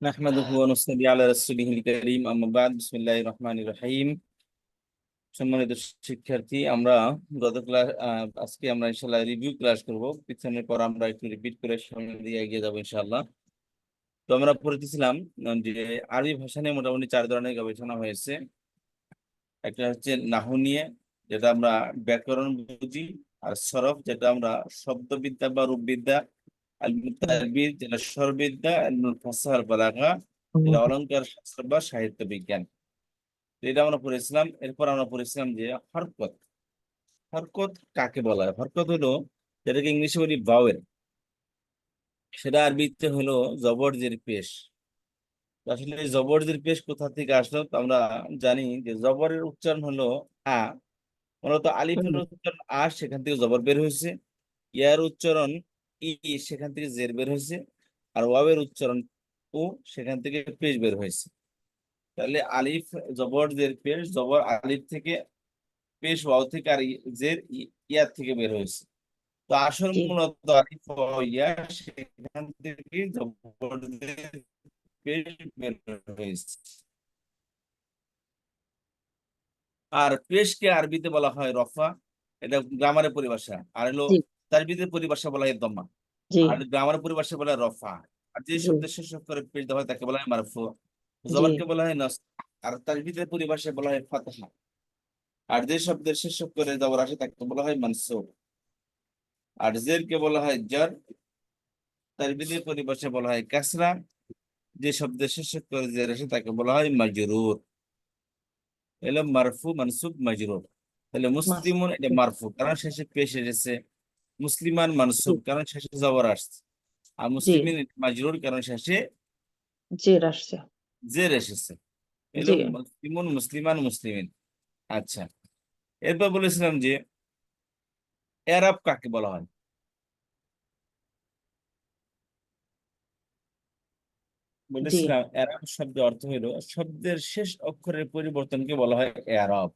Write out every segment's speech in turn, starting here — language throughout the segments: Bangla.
নাহমাদুহু ওয়া নুসাল্লি আলা রাসূলিহিল কারীম আম্মা বা'দ বিসমিল্লাহির রহমানির রহিম। সম্মানিত শিক্ষার্থী, আমরা গত ক্লাস আজকে আমরা ইনশাআল্লাহ রিভিউ ক্লাস করব। পিছনের পর আমরা একটু রিপিট করে সামনে দিয়ে এগিয়ে যাব ইনশাআল্লাহ। তো আমরা পড়তেছিলাম যে আরবি ভাষা নিয়ে মোটামুটি 4 ধরনের গবেষণা হয়েছে। একটা হচ্ছে নাহু নিয়ে, যেটা আমরা ব্যাকরণ বুঝি, আর সরফ যেটা আমরা শব্দবিদ্যা বা রূপবিদ্যা, আল হুম, মুতাবিদ যেটা স্বরবিদ্যা, ইলমুল ফাসাহা ওয়াল বালাগা হুম, যেটা অলংকার শাস্ত্র বা সাহিত্য বিজ্ঞান। তো এটা আমরা পড়েছিলাম। এরপর আমরা পড়েছিলাম যে হরকত। হরকত কাকে বলা হয়? হরকত হলো যেটাকে ইংলিশে বলি ভাওয়েল, সেটা আরবিতে হলো জবরজের পেশ। তো আসলে এই জবরজের পেশ কোথা থেকে আসলো? তো আমরা জানি যে জবরের উচ্চারণ হলো আ। মূলত আলিফের হুম, উচ্চারণ আ, সেখান থেকে জবর বের হয়েছে। ইয়ার উচ্চারণ ই, সেখান থেকে জের বের হয়েছে। আর ওয়াবের উচ্চারণ উ, সেখান থেকে পেশ বের হয়েছে। তাহলে আলিফ জবর জের পেশ, জবর আলিফ থেকে, পেশ ওয়াও থেকে, আর জের ইয়ার থেকে বের হয়েছে। তো আসল জি, মূলত আলিফ ওয়াও ইয়া, সেখান থেকে জবর জের পেশ বের হয়েছে। আর পেশকে আরবিতে বলা হয় রফা, এটা গ্রামারের পরিভাষা। আর হলো জি, তারবিদের পরিভাষা বলা হয় দম্মা। জি, আর গ্রামারের পরিভাষা বলা হয় রফা। আর যে জি, শব্দের শেষ করে পেশ দেওয়া হয় তাকে বলা হয় মারফু। জি, জবরকে বলা হয় নসব। আর তারবিদের পরিভাষায় বলা হয় ফাতহা। আর যে শব্দের শেষ করে জবর আসে তাকে বলা হয় মানসুব। আর জেরকে বলা হয় জার। তারবিদের পরিভাষায় বলা হয় কাসরা। যে শব্দের শেষ করে জের আসে তাকে বলা হয় মাজরুর। এলো মারফু, মানসুব, মাজরুর। তাহলে মাস, মুসলিমুন এটা মারফু, কারণ শেষে পেশ এসেছে। মুসলিমান জি, মানসুব, কারণ শেষে জবর আসছে। আর জি, মুসলিমিন এটা মাজরুর, কারণ শেষে জের আসছে, জের এসেছে। এলো জি, মুসলিমুন, মুসলিমান, মুসলিমিন। আচ্ছা, এরপর বলেছিলাম যে এরাব কাকে বলা হয়? জি, বলেছিলাম এরাব শব্দের অর্থ হলো শব্দের শেষ অক্ষরের পরিবর্তনকে বলা হয় এরাব।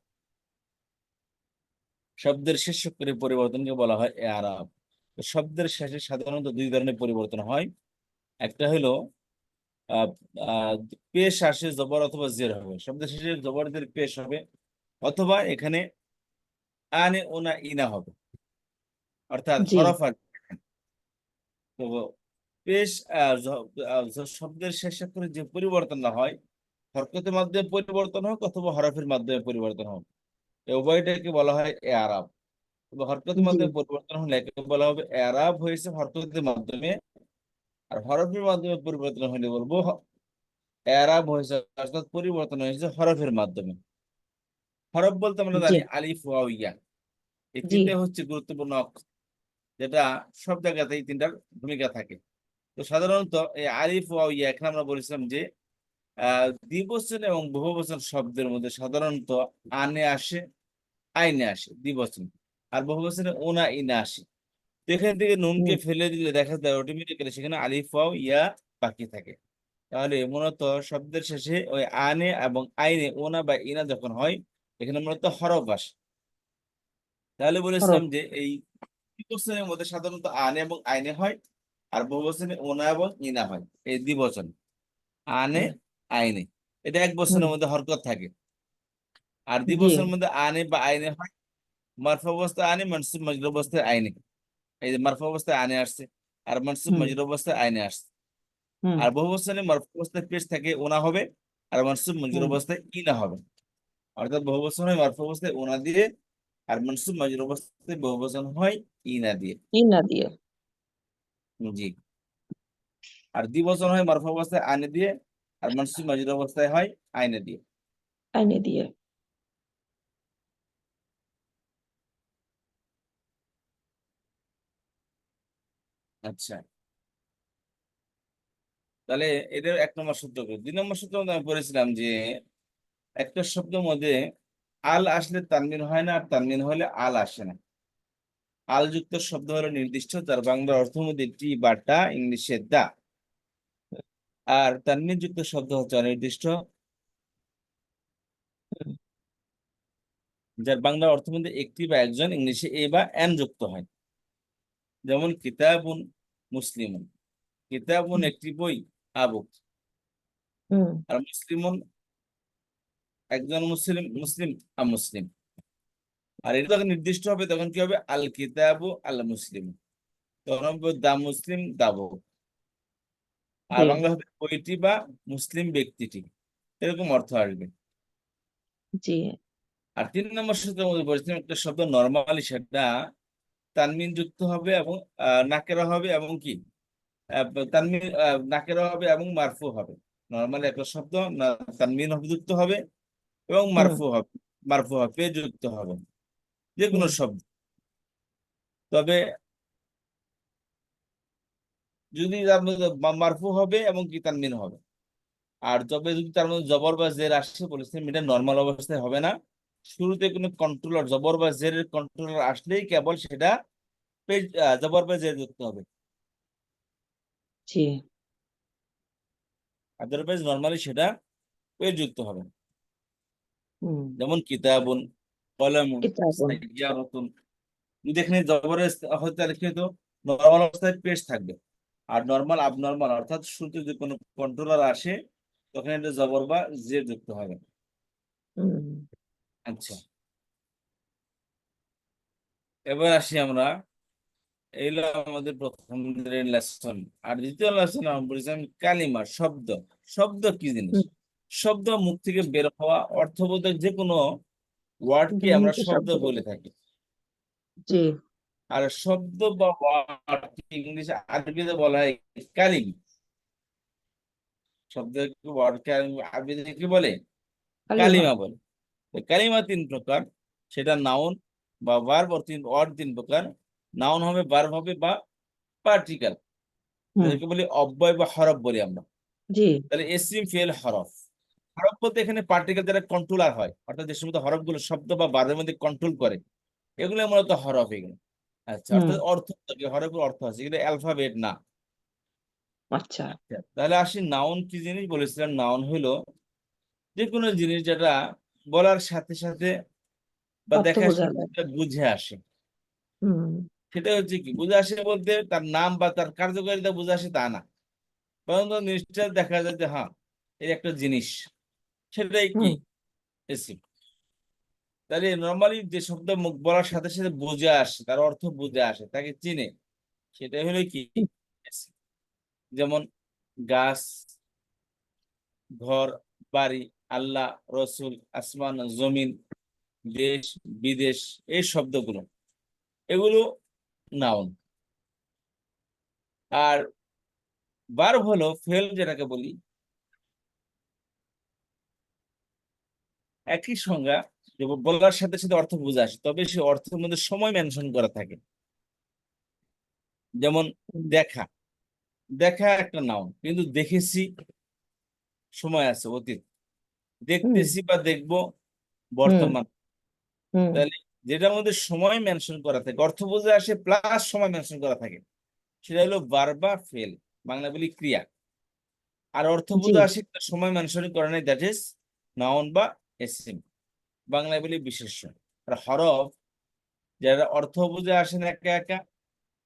শব্দের শেষ অক্ষরের পরিবর্তনকে বলা হয় এরাব। তো শব্দের শেষে সাধারণত 2 ধরনের পরিবর্তন হয়। একটা হলো আহ আহ পেশ আসে, জবর অথবা জের হবে। শব্দের শেষে জবরদের পেশ হবে, অথবা এখানে আনে ওনা ইনা হবে, অর্থাৎ জি, হরফ আসবে। তো পেশ শব্দের শেষ অক্ষরে যে পরিবর্তনটা হয়, হরকতের মাধ্যমে পরিবর্তন হোক অথবা হরফের মাধ্যমে পরিবর্তন হোক, এই উভয়টাকে বলা হয় এআরাব। তবে হরকতের জি, মাধ্যমে পরিবর্তন হলে একে বলা হবে এআরাব হয়েছে হরকতের মাধ্যমে। আর হরফের মাধ্যমে পরিবর্তন হলে বলবো এআরাব হয়েছে, অর্থাৎ পরিবর্তন হয়েছে হরফের মাধ্যমে। হরফ বলতে আমরা জি, জানি আলিফ ওয়াও ইয়া। এই জি, তিনটে হচ্ছে গুরুত্বপূর্ণ অক্ষর, যেটা সব জায়গাতেই তিনটার ভূমিকা থাকে। তো সাধারণত এই আলিফ ওয়াও ইয়া, এখানে আমরা বলেছিলাম যে দ্বিবচন এবং বহুবচন শব্দের মধ্যে সাধারণত আনে আসে, আইনে আসে দ্বিবচন। আর বহুবচনে ওনা ইনা আসে। তো এখান থেকে নুনকে হুম, ফেলে দিলে দেখা যায় অটোমেটিক্যালি সেখানে আলিফ ওয়াও ইয়া বাকি থাকে। তাহলে মূলত শব্দের শেষে ওই আনে এবং আইনে ওনা বা ইনা যখন হয়, এখানে মূলত হরফ আসে। তাহলে বলেছিলাম হরফ, যে এই দ্বিবচনের মধ্যে সাধারণত আনে এবং আইনে হয়, আর বহুবচনে ওনা এবং ইনা হয়। এই দ্বিবচন আনে, হুম, আইনে, এটা এক হুম, বছরের মধ্যে হরকত থাকে। আর জি, দিবসের মধ্যে আনে বা আইনে হয়। মারফা অবস্থায় আনে, মানসুব মাজরুর অবস্থায় আইনে। এই যে মারফা অবস্থায় আনে আসছে, আর মানসুব হুম, মাজরুর অবস্থায় আইনে আসছে। হুম, আর বহু বচনে মারফা অবস্থায় পেশ থাকে ওনা হবে, আর মানসুব মাজরুর হুম, অবস্থায় ইনা হবে। অর্থাৎ বহু বচন হয় মারফা অবস্থায় ওনা দিয়ে, আর মানসুব মাজরুর অবস্থায় বহু বচন হয় ইনা দিয়ে। ই না দিয়ে, জি। আর দ্বিবচন হয় মারফা অবস্থায় আনে দিয়ে, আর মানসুব মাজরুর অবস্থায় হয় আইনে দিয়ে। আইনে দিয়ে, আচ্ছা, তাহলে এদের 1 নম্বর সূত্র কি? 2 নম্বর সূত্র মধ্যে আমি পড়েছিলাম যে একটা শব্দের মধ্যে আল আসলে তানবিন হয় না, আর তানবিন হলে আল আসে না। আল যুক্ত শব্দ হলো নির্দিষ্ট, যার বাংলা অর্থ মধ্যে টি বা টা, ইংলিশে দা। আর তানবিন যুক্ত শব্দ হচ্ছে অনির্দিষ্ট, হুম, যার বাংলা অর্থ মধ্যে একটি বা একজন, ইংলিশে এ বা এন যুক্ত হয়। যেমন কিতাবুন মুসলিমুন, কিতাবুন হুম, একটি বই, আবুক। হুম আর মুসলিমুন একজন মুসলিম, মুসলিম মুসলিম। আর এটা যখন নির্দিষ্ট হবে তখন কি হবে? আল কিতাবু আল মুসলিম, তখন হবে দা মুসলিম দাব। আর জি বাংলা হবে বইটি বা মুসলিম ব্যক্তিটি, এরকম অর্থ আসবে। জি আর 3 নম্বর সূত্রের মধ্যে বলেছিলাম একটা শব্দ নর্মালি সেটা তানমিন যুক্ত হবে এবং নাকেরা হবে এবং কি তানমিন নাকেরা হবে এবং মারফু হবে। নর্মালি একটা শব্দ তানমিন যুক্ত হবে এবং হুম মারফু হবে, পেয়ে যুক্ত হবে, যে কোনো হুম শব্দ। তবে যদি তার মধ্যে মারফু হবে এবং কি তানমিন হবে। আর তবে যদি তার মধ্যে জবর বা জের আসে বলেছিলাম এটা নর্মাল অবস্থায় হবে না, শুরুতে কোনো কন্ট্রোলার জবর বা জেরের কন্ট্রোলার আসলেই কেবল সেটা জবর বা জের যুক্ত হবে। জি আদারওয়াইজ নর্মালি সেটা পেয়ে যুক্ত হবে। হুম যেমন কিতাবুন, কলামুন, কিতাবুন সাইয়ারাতুন। যদি এখানে জবরের হয়তো তাহলে কি হতো? নর্মাল অবস্থায় পেশ থাকবে। আর নর্মাল আবনর্মাল অর্থাৎ শুরুতে যদি কোনো কন্ট্রোলার আসে তখন এটা জবর বা জের যুক্ত হবে। হুম আচ্ছা, এবার আসি আমরা, এইগুলো আমাদের প্রথম লেসন। আর দ্বিতীয় লেসন আমরা বলেছিলাম কালিমা, শব্দ। শব্দ কি জিনিস? হুম শব্দ মুখ থেকে বের হওয়া অর্থবোধক যে কোনো ওয়ার্ডকে আমরা ধ্বনিত শব্দ শব্দ বলে থাকি। জি আর শব্দ বা ওয়ার্ড ইংলিশ আরবিতে বলা হয় কালিম। শব্দ ওয়ার্ডকে আরবিতে কি বলে? কালিমা কালিমা বলে। তো কালিমা 3 প্রকার, সেটা নাউন বা ভার্ব, ওয়ার্ড 3 প্রকার। নাউন হবে, ভার্ব হবে বা পার্টিকেল, হুম যেটাকে বলি অব্যয় বা হরফ বলি আমরা। জি তাহলে ইসম ফেল হরফ। হরফ বলতে এখানে পার্টিকেল যারা কন্ট্রোলার হয়, অর্থাৎ যে সমস্ত হরফগুলো শব্দ বা বারের মধ্যে কন্ট্রোল করে, এগুলো মূলত হরফ এগুলো। আচ্ছা, হুম অর্থাৎ অর্থ থাকে, হরফের অর্থ আছে, এগুলো অ্যালফাবেট না। আচ্ছা আচ্ছা, তাহলে আসি নাউন কি জিনিস বলেছিলাম। নাউন হলো যে কোনো জিনিস যেটা বলার সাথে সাথে বা অর্থ দেখার বোঝা সাথে যায় সাথে বুঝে আসে। হুম সেটা হচ্ছে কি বুঝে আসে বলতে তার নাম বা তার কার্যকারিতা বুঝে আসে তা না, বরং তো জিনিসটা দেখা যায় যে হ্যাঁ এই একটা জিনিস, সেটাই কি হুম এসি। তাহলে নর্মালি যে শব্দ মুখ বলার সাথে সাথে বুঝে আসে, তার অর্থ বুঝে আসে, তাকে চিনে, সেটাই হলো কি হুম এসি। যেমন গাছ, ঘর, বাড়ি, আল্লাহ, রসুল, আসমান, জমিন, দেশ, বিদেশ, এই শব্দগুলো এগুলো নাউন। আর ভার্ব হলো ফেল, যেটাকে বলি একই সংজ্ঞা, যে বলার সাথে সাথে অর্থ বুঝে আসে, তবে সে অর্থের মধ্যে সময় মেনশন করা থাকে। যেমন হুম দেখা, দেখা একটা নাউন, কিন্তু দেখেছি সময় আছে, অতীত। হুম দেখতেছি বা দেখবো হুম বর্তমান। হুম তাহলে যেটার মধ্যে সময় মেনশন করা থাকে, অর্থ বুঝে আসে প্লাস সময় মেনশন করা থাকে, সেটা হলো ভার্ব বা ফেল, বাংলা বলি ক্রিয়া। আর অর্থ জি বুঝে আসে একটা সময় মেনশন করে নাই, দ্যাট ইজ নাউন বা এসিম, বাংলায় বলি বিশেষ্য। আর হরফ যারা অর্থ বুঝে আসে না একা একা,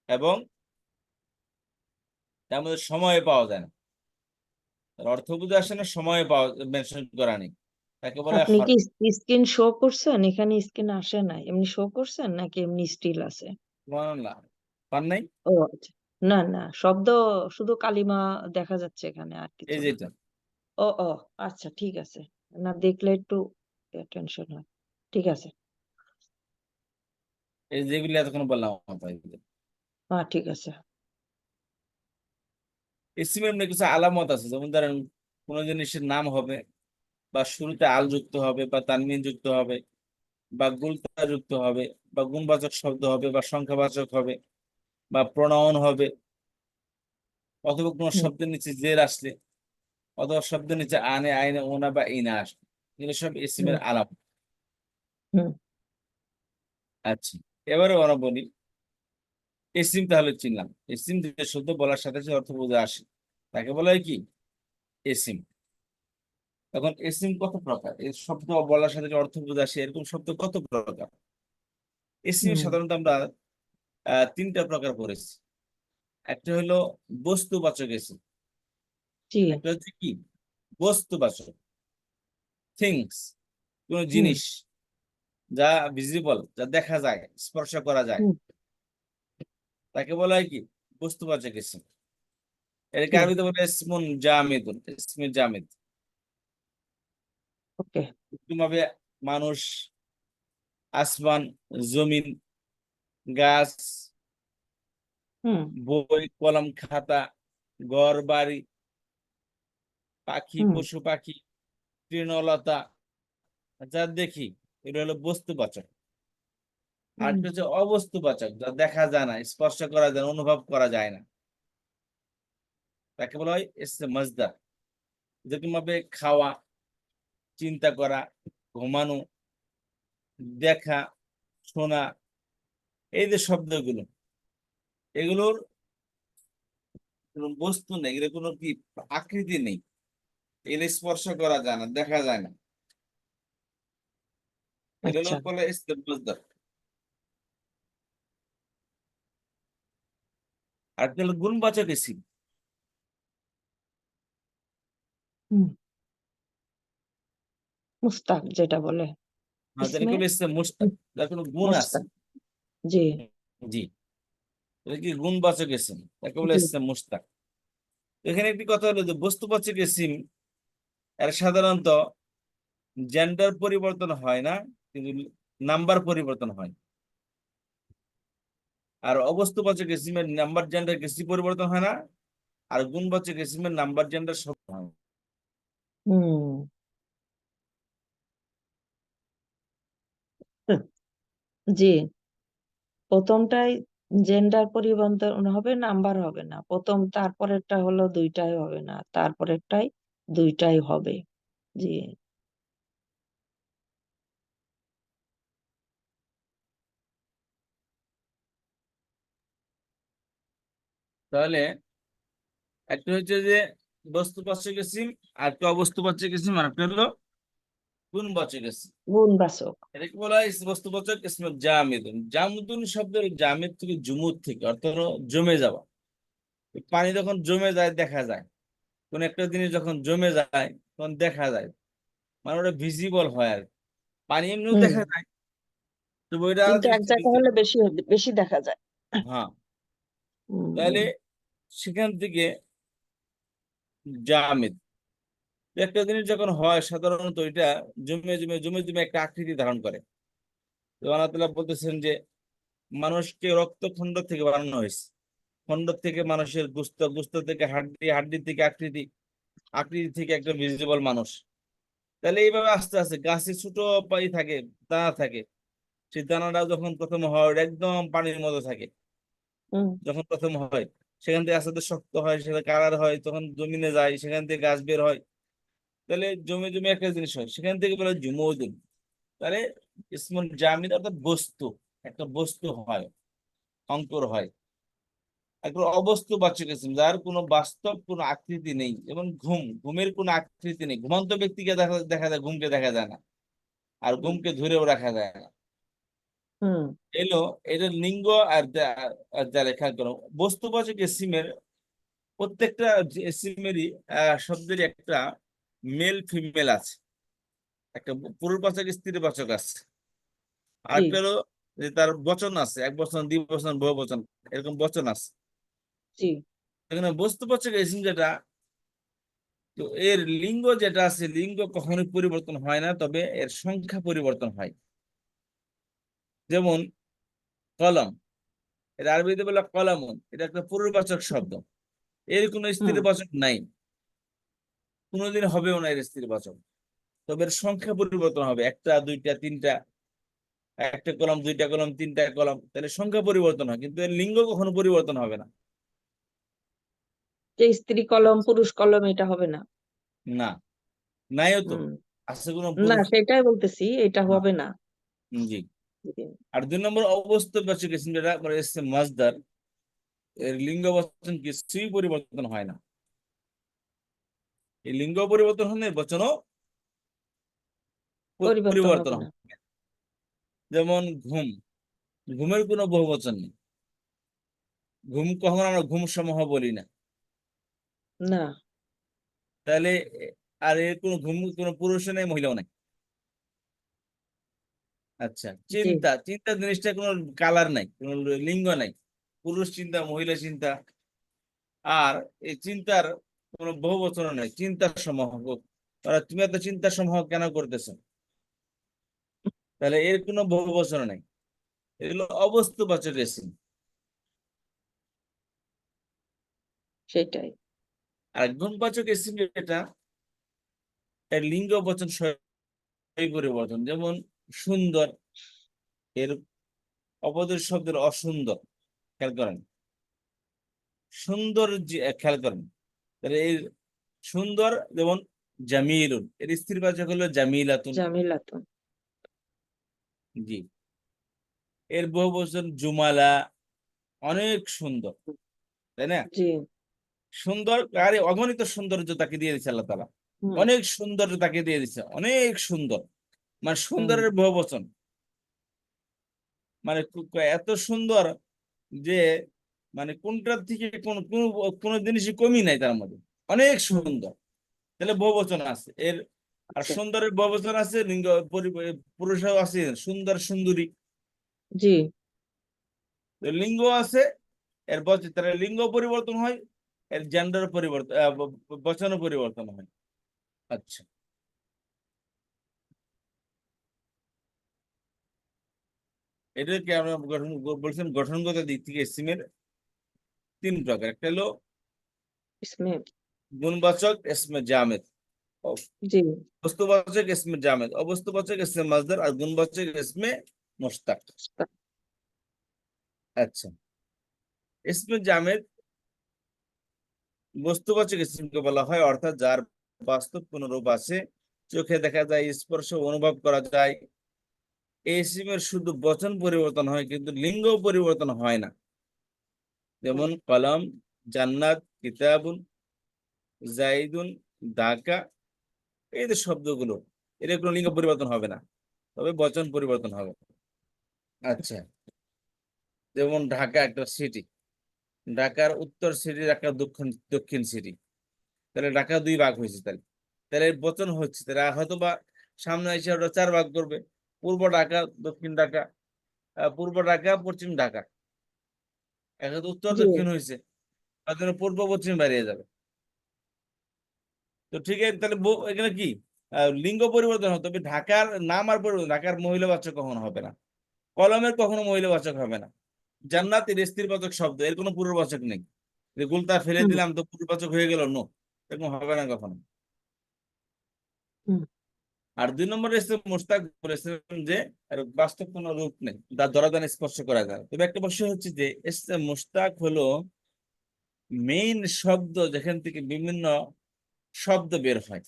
এবং তার মধ্যে সময় পাওয়া যায় না, তার অর্থ বুঝে আসে না, সময় পাওয়া মেনশন করা নেই, তাকে বলা হয় আপনি কি হরফ। স্ক্রিন শো করছেন? এখানে স্ক্রিন আসে নাই, এমনি শো করছেন নাকি এমনি স্টিল আছে? সুবহানাল্লাহ। পান নাই? ও আচ্ছা, না না শব্দ শুধু কালিমা দেখা যাচ্ছে এখানে, আর এই কিছু যে না। এটা, ও ও আচ্ছা ঠিক আছে, না দেখলে একটু টেনশন হয়। ঠিক আছে। এই যেগুলি এতক্ষণ বললাম আপনাকে। হ্যাঁ ঠিক আছে। ইসিমের এমনি কিছু আলামত আছে, যেমন ধরেন কোনো জিনিসের নাম হবে, বা শুরুতে আল যুক্ত হবে, বা তানমিন যুক্ত হবে, বা গুলতা যুক্ত হবে, বা গুণবাচক শব্দ হবে, বা সংখ্যাবাচক হবে, বা প্রোনাউন হবে, অথবা কোনো হুম শব্দের নিচে জের আসলে, অথবা শব্দের নিচে আনে, আইনে, ওনা বা ইনা আসলে, এগুলো সব ইসিমের হুম আলামত। হুম আচ্ছা, এবারে আমরা বলি ইসিম, তাহলে চিনলাম ইসিম যে শব্দ বলার সাথে সাথে অর্থ বোঝা আসে, তাকে বলা হয় কি ইসিম। এখন ইসিম কত প্রকার? এই শব্দ বলার সাথে যে অর্থ বোঝা আসে এরকম শব্দ কত প্রকার? ইসিম হুম সাধারণত আমরা 3টা প্রকার পড়েছি। একটা হলো বস্তুবাচক ইসিম, জি একটা হচ্ছে কি বস্তুবাচক। থিংস, কোন হুম জিনিস যা ভিজিবল, যা দেখা যায়, স্পর্শ করা যায়, হুম তাকে বলা হয় কি? বস্তুবাচক ইসম। এটাকে হুম আরবিতে বলে ইসমুন জামিদুন, ইসমে জামিদ। ওকে কিভাবে? মানুষ, আসমান, জমিন, গাছ, হুম বই, কলম, খাতা, ঘর বাড়ি, পাখি, হুম পশু পাখি, তৃণলতা, যা দেখি, এটা হলো বস্তুবাচক। আর হুম একটা হচ্ছে অবস্তুবাচক, যা দেখা যায় না, স্পর্শ করা যায় না, অনুভব করা যায় না, তাকে বলা হয় ইসমে মজদার। যেরকম ভাবে খাওয়া, চিন্তা করা, ঘুমানো, দেখা, শোনা, এই যে শব্দগুলো, এগুলোর কোনো বস্তু নেই, এগুলো কোনো কি আকৃতি নেই, এগুলো স্পর্শ করা যায় না, দেখা যায় না, এগুলো আচ্ছা বলে ইসমে মজদার। আর একটা হলো গুণবাচক ইসিম। হুম মুস্তাক যেটা বলে যেটা ইসমে হলো ইসমে মুশতাক, যার কোনো গুণ আছে। মুস্তাক জি জি, এটা কি গুণবাচক ইসিম, তাকে বলে জি ইসমে মুশতাক। এখানে একটি কথা হলো যে বস্তুবাচক ইসিম এর সাধারণত জেন্ডার পরিবর্তন হয় না, কিন্তু নাম্বার পরিবর্তন হয়। আর অবস্তুবাচক ইসিমের নাম্বার জেন্ডার কিছু পরিবর্তন হয় না, আর গুণবাচক ইসিমের নাম্বার জেন্ডার সব হয়। হুম হুম, জি প্রথমটাই জেন্ডার পরিবর্তন হবে নাম্বার হবে না প্রথম তারপরেরটা হলো দুইটাই হবে না তারপরেরটাই দুইটাই হবে জি তাহলে একটা হচ্ছে যে বস্তুবাচক ইসিম, আর একটা অবস্তুবাচক ইসিম, আর একটা হলো গুণবাচক ইসিম। গুণবাচক এটাকে বলা হয় বস্তুবাচক ইসমে জামিদুন। জামুদুন শব্দের জামিদ থেকে জুমুদ থেকে, অর্থাৎ হলো জমে যাওয়া। পানি যখন জমে যায় দেখা যায়, কোন একটা জিনিস যখন জমে যায় তখন দেখা যায়, মানে ওটা ভিজিবল হয় আর কি। পানি এমনিও হুম দেখা যায়, তো ওইটা আরো কিন্তু এক দৃষ্টি জায়গায় দিতে। হলে বেশি বেশি দেখা যায় হ্যাঁ, তাহলে হুম সেখান থেকে জামিদ, একটা জিনিস যখন হয় সাধারণত ওইটা জমে জমে জমে জমে একটা আকৃতি ধারণ করে। তো আল্লাহ তাআলা বলতেছেন যে মানুষকে রক্তখণ্ড থেকে বানানো হয়েছে, খণ্ড থেকে মানুষের গুস্ত, গুস্ত থেকে হাড্ডি, হাড্ডি থেকে আকৃতি, আকৃতি থেকে একটা ভিজিবল মানুষ। তাহলে এইভাবে আস্তে আস্তে গাছে ছোট পাই থাকে, দানা থাকে, সেই দানাটা যখন প্রথম হয় ওটা একদম পানির মতো থাকে। হুম যখন প্রথম হয় সেখান থেকে আস্তে আস্তে শক্ত হয়, সেটা কালার হয়, তখন জমিনে যায়, সেখান থেকে গাছ বের হয়। তাহলে জমে জমে একটা জিনিস হয়, সেখান থেকে বলে জুমুদুন। তাহলে ইসমুল জামিদ অর্থাৎ বস্তু, একটা বস্তু হয়, অঙ্কুর হয়। একটা অবস্তুবাচক ইসম, যার কোনো বাস্তব কোনো আকৃতি নেই, যেমন ঘুম, ঘুমের কোনো আকৃতি নেই, ঘুমন্ত ব্যক্তিকে দেখা দেখা যায়, ঘুমকে দেখা যায় না, আর হুম ঘুমকে ধরেও রাখা যায় না। হুম এলো এটার লিঙ্গ আর যা লেখা করো বস্তুবাচক ইসিমের, প্রত্যেকটা ইসিমেরই শব্দের একটা মেল ফিমেল আছে, একটা পুরুষবাচক স্ত্রীবাচক আছে, আর জি একটা হলো যে তার বচন আছে, এক বচন, দ্বি বচন, বহু বচন, এরকম বচন আছে। জি এখানে বস্তুবাচক ইসিম যেটা, তো এর লিঙ্গ যেটা আছে, লিঙ্গ কখনোই পরিবর্তন হয় না, তবে এর সংখ্যা পরিবর্তন হয়। যেমন কলম, এটা আরবিতে বলে কলামুন, এটা একটা পুরুষবাচক শব্দ, এর কোনো হুম স্ত্রীবাচক নাই, কোনোদিন হবেও না এর স্ত্রীবাচক। তবে এর সংখ্যা পরিবর্তন হবে, একটা, দুইটা, তিনটা, একটা কলম, দুইটা কলম, তিনটা কলম, তাহলে সংখ্যা পরিবর্তন হয়, কিন্তু এর লিঙ্গ কখনো পরিবর্তন হবে না। যে স্ত্রী কলম পুরুষ কলম এটা হবে না না, নাইও তো, হুম আছে কোনো না পুরুষ। সেটাই বলতেছি এটা না, হবে না জি। জি আর 2 নম্বর অবস্থাবাচক ইসম যেটা করে এসছে মাজদার, এর লিঙ্গ বচন কিছুই পরিবর্তন হয় না। এই লিঙ্গ পরিবর্তন হলে বচনও পরিবর্তন পরিবর্তন হবে না হয়। যেমন ঘুম, ঘুমের কোনো বহুবচন নেই, ঘুম কখনো আমরা ঘুম সমূহ বলি না। না তাহলে আর এর কোনো পুরুষও নেই, মহিলাও নাই। আচ্ছা, জি, চিন্তা, চিন্তা জিনিসটা কোনো কালার নাই, কোনো লিঙ্গ নাই, পুরুষ চিন্তা, মহিলা চিন্তা। আর এই চিন্তার কোনো বহু বচন নাই, চিন্তার সমূহ। তুমি এত চিন্তা সমূহ কেন করতেছো? তাহলে এর কোনো বহু বচন নাই, এগুলো অবস্তুবাচক এসিম। সেটাই। আর গুণবাচক এসিম এটা, এর লিঙ্গ বচন সই পরিবর্তন। যেমন সুন্দর, এর অপদের শব্দের অসুন্দর, খেয়াল করেন। সুন্দর খেয়াল করেন, তাহলে এই সুন্দর, যেমন জামিলুন, এর স্ত্রীবাচক হলো জামিলাতুন। জামিলাতুন। জি। এর বহু বচন জুমালা, অনেক সুন্দর, তাই না? জি। সুন্দর, আরে অগণিত সৌন্দর্য তাকে দিয়ে দিচ্ছে আল্লাহ তাআলা। হুম। অনেক সৌন্দর্য তাকে দিয়ে দিচ্ছে, অনেক সুন্দর। মানে হুম। সুন্দরের বহু বচন, মানে এত সুন্দর যে মানে কোনটার থেকে কোন কোন কোন জিনিসই কমই নাই তার মধ্যে, অনেক হুম। সুন্দর। তাহলে বহুবচন আছে এর। আর আচ্ছা। সুন্দরের বহুবচন আছে, পুরুষও আছে সুন্দর, সুন্দরী। জি। তো লিঙ্গ আছে, এর বচন, তাহলে লিঙ্গ পরিবর্তন হয়, এর জেন্ডার পরিবর্তন, বচনও পরিবর্তন হয়। আচ্ছা, এটাকে আমরা বলছেন গঠনগত দিক থেকে এসিমের তিন প্রকার। একটা হলো ইসমে। গুণবাচক ইসমে জামেদ, জি। বস্তুবাচক ইসমে জামেদ, অবস্তুবাচক ইসমে মাজদার, আর গুণবাচক ইসমে মুশতাক। আচ্ছা, ইসমে জামেদ বস্তুবাচক ইসমকে বলা হয়, অর্থাৎ যার বাস্তব কোন রূপ আছে, চোখে দেখা যায়, স্পর্শ অনুভব করা যায়। এই ইসিমের শুধু বচন পরিবর্তন হয়, কিন্তু লিঙ্গ পরিবর্তন হয় না। হুম। যেমন কলম, জান্নাত, কিতাবুন, জাইদুন, ঢাকা, এই যে শব্দগুলো, এর কোনো লিঙ্গ পরিবর্তন হবে না, তবে বচন পরিবর্তন হবে। আচ্ছা, যেমন ঢাকা একটা সিটি, ঢাকার উত্তর সিটি, ঢাকার দক্ষিণ দক্ষিণ সিটি। তাহলে ঢাকা দুই ভাগ হয়েছে, তাহলে তাহলে এর বচন হচ্ছে, তাহলে হয়তো বা সামনে এসে ওটা চার ভাগ করবে, পূর্ব ঢাকা, দক্ষিণ ঢাকা, পূর্ব ঢাকা, পশ্চিম ঢাকা। এখন তো উত্তর জি। দক্ষিণ হয়েছে, তার জন্য পূর্ব পশ্চিম বেরিয়ে যাবে। তো ঠিক আছে, তাহলে এখানে কি লিঙ্গ পরিবর্তন হতো, তবে ঢাকার নাম আর পরিবর্তন, ঢাকার মহিলাবাচক কখনো হবে না, কলমের কখনো মহিলাবাচক হবে না। জান্নাতের স্ত্রীবাচক শব্দ, এর কোনো পুরুষবাচক নেই। যে গুলতা ফেলে হুম। দিলাম তো পুরুষবাচক হয়ে গেল, নো, এরকম হবে না কখনো। হুম। আর দুই নম্বরে এসে মুশতাক বলেছিলেন যে এর বাস্তব কোনো রূপ নেই, তার ধরাধানে স্পর্শ করা যায়। তবে একটা বিষয় হচ্ছে যে এসে মুশতাক হলো মেইন শব্দ, যেখান থেকে বিভিন্ন শব্দ বের হয়।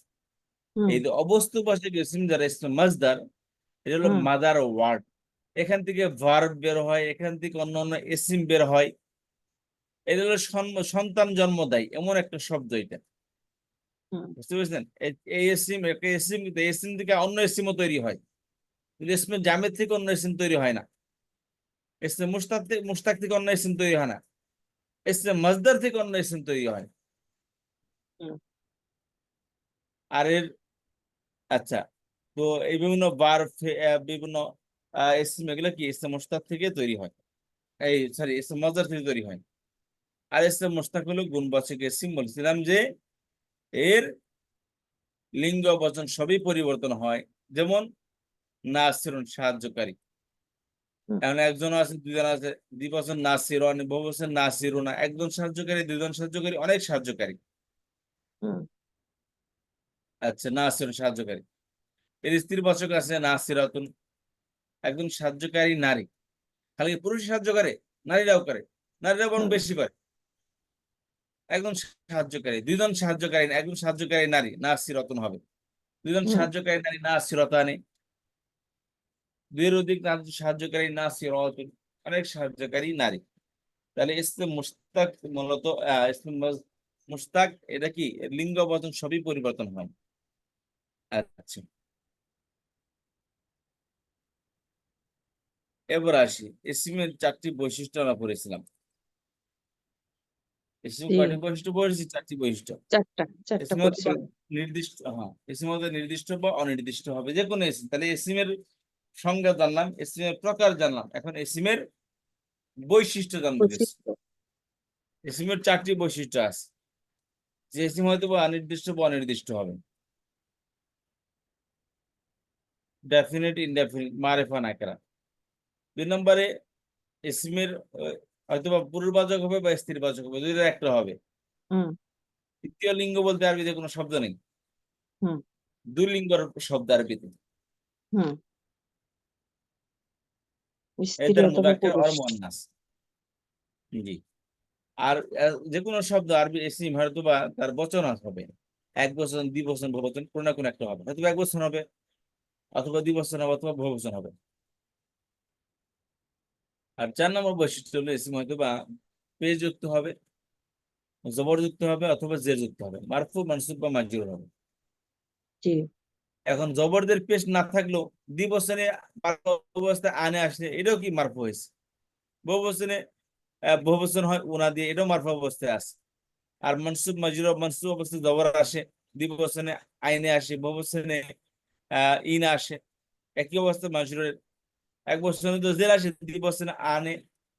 হুম। এই যে অবস্তুবাচক ইসম যারা ইসমে মাজদার, এটা হলো হুম। Mother word. এখান থেকে ভার্ব বের হয়, এখান থেকে অন্য অন্য ইসিম বের হয়। এটা হলো সন্তান জন্ম দেয় এমন একটা শব্দ এটা। হুম। বুঝতে পেরেছেন? এই এসিম, একটা এসিম, কিন্তু এসিম থেকে অন্য এসিমও তৈরি হয়, কিন্তু ইসমে জামেদ থেকে অন্য ইসিম তৈরি হয় না। ইসমে মুশতাক থেকে অন্য ইসিম তৈরি হয় না। ইসমে মাজদার থেকে অন্য ইসিম তৈরি হয়। হুম। আর এর, আচ্ছা, তো এই বিভিন্ন বিভিন্ন ইসিম, এগুলো কি ইসমে মুশতাক থেকে তৈরি হয়, এই সরি ইসমে মাজদার থেকে তৈরি হয়। আর ইসমে মুশতাক হলো গুণবাচক ইসিম। বলছিলাম যে এর লিঙ্গ বচন সবই পরিবর্তন হয়। যেমন নাসিরুন, সাহায্যকারী। হুম। এখন একজন আছে, দুজন আছে, দ্বিবচন নাসিরন, বহুবচন নাসিরুনা, একজন সাহায্যকারী, দুজন সাহায্যকারী, অনেক সাহায্যকারী। হুম। আচ্ছা, নাসিরুন, সাহায্যকারী। এর স্ত্রীবাচক আছে নাসিরাতুন, একজন সাহায্যকারী নারী। খালি পুরুষ সাহায্য করে, নারীরাও করে, নারীরা বরং হুম। বেশি করে। একজন সাহায্যকারী, দুইজন সাহায্যকারী, একজন সাহায্যকারী নারী, নাসিরাতুন হবে। দুজন হুম। সাহায্যকারী নারী, নাসিরাতানি। দুইয়ের অধিক সাহায্যকারী, নাসিরাতুন, অনেক সাহায্যকারী নারী। তাহলে ইসমে মুশতাক মূলত মুশতাক, এটা কি এর লিঙ্গ বচন সবই পরিবর্তন হয়। আচ্ছা, এবার আসি ইসমের চারটি বৈশিষ্ট্য আমরা পড়েছিলাম। এসিমের জি, কয়টি বৈশিষ্ট্য পড়েছি? 4টি বৈশিষ্ট্য। চারটা এসিম হয়তো বা পড়ছিলাম। নির্দিষ্ট, হ্যাঁ এসিম হয়তো নির্দিষ্ট বা অনির্দিষ্ট হবে, যে কোনো এসিম। তাহলে এসিমের সংজ্ঞা জানলাম, এসিমের প্রকার জানলাম, এখন এসিমের বৈশিষ্ট্য জানবো কিছু। বৈশিষ্ট্য। এসিমের 4টি বৈশিষ্ট্য আছে, যে এসিম হয়তো বা অনির্দিষ্ট বা অনির্দিষ্ট হবে। Definite, indefinite, মারেফা, নাকেরা। 2 নম্বরে এসিমের হয়তো বা পুরুষবাচক হবে বা স্ত্রীবাচক হবে, দুইটা একটা হবে। হুম। তৃতীয় লিঙ্গ বলতে আরবিতে কোনো শব্দ নেই, হুম। দুই লিঙ্গর শব্দ আরবিতে। হুম। স্ত্রী এদের অথবা মুযাক্কার আর পুরুষ। মুআন্নাস। জি। আর যে কোনো শব্দ আরবি এসিম হয়তো বা তার বচন হবে, এক বচন, দ্বিবচন, বহুবচন, কোনো না কোনো একটা হবে, হয়তো বা এক বচন হবে, অথবা দ্বিবচন হবে, অথবা বহুবচন হবে। আর 4 নম্বর বৈশিষ্ট্য হলো এসিম হয়তো বা পেশ যুক্ত হবে, জবরযুক্ত হবে, অথবা জের যুক্ত হবে, মারফু, মানসুব বা মাজরুর হবে। জি। এখন জবরদের পেশ না থাকলেও দ্বিবচনে অবস্থায় আনে আসলে এটাও কি মারফু হয়েছে। বহুবচনে বহুবচন হয় উনা দিয়ে, এটাও মারফু অবস্থায় আছে। আর মনসুব মাজরুর, মনসুব অবস্থায় জবর আসে, দ্বিবচনে আইনে আসে, বহুবচনে ইন আসে। একই অবস্থা মাজরুরের, এক বচনে তো জের আসে, দ্বিবচনে আনে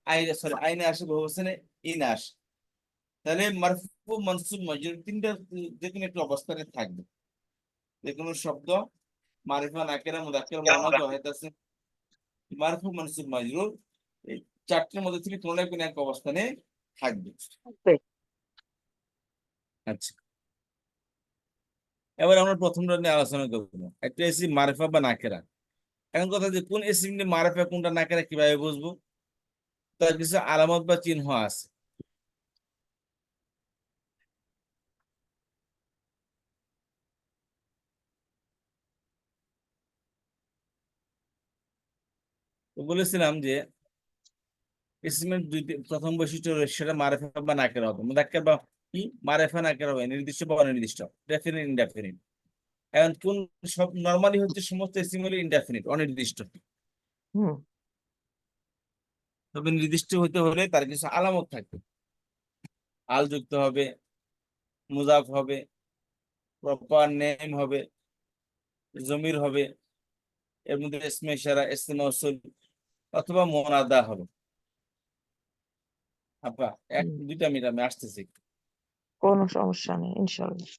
আইনে, সরি আইনে আসে, বহুবচনে ইন আসে। তাহলে মারফু, মনসুব, মাজরুর তিনটা যে কোনো একটা অবস্থানে থাকবে। যে কোনো শব্দ মারিফা, নাকেরা, মুযাক্কার, মুআন্নাস ওয়াহিদ আছে, মারফু, মনসুব, মাজরুর, এই 4টির মধ্যে থেকে কোনো না কোনো এক অবস্থানে থাকবে। থাকবে। আচ্ছা, এবার আমরা প্রথমটা নিয়ে আলোচনা করবো, একটা এসি মারিফা বা নাকেরা। এখন কথা যে কোন এসিম নিয়ে মারিফা কোনটা নাকেরা কিভাবে বুঝবো, তার কিছু আলামত বা চিহ্ন আছে। তো বলেছিলাম যে ইসমের প্রথম বৈশিষ্ট্য রয়েছে, সেটা মারেফা বা নাকেরা হবে, মুযাক্কার বা কি মারেফা, নাকেরা হবে, নির্দিষ্ট বা অনির্দিষ্ট, ডেফিনিট, ইনডেফিনিট। এখন কোন সব নরমালি হচ্ছে সমস্ত ইসিম হলো ইনডেফিনিট, অনির্দিষ্ট। হুম। তবে নির্দিষ্ট হতে হলে তার কিছু আলামত থাকবে, আল যুক্ত হবে, মুজাফ হবে, প্রপার নেম হবে, জমির হবে, এর মধ্যে ইসমে ইশারা, ইসমে মৌসুল, অথবা মুনাদা হবে। আপা এক হুম। দুইটা মিনিট, আমি আসতেছি। কোনো সমস্যা নেই, ইনশাল্লাহ।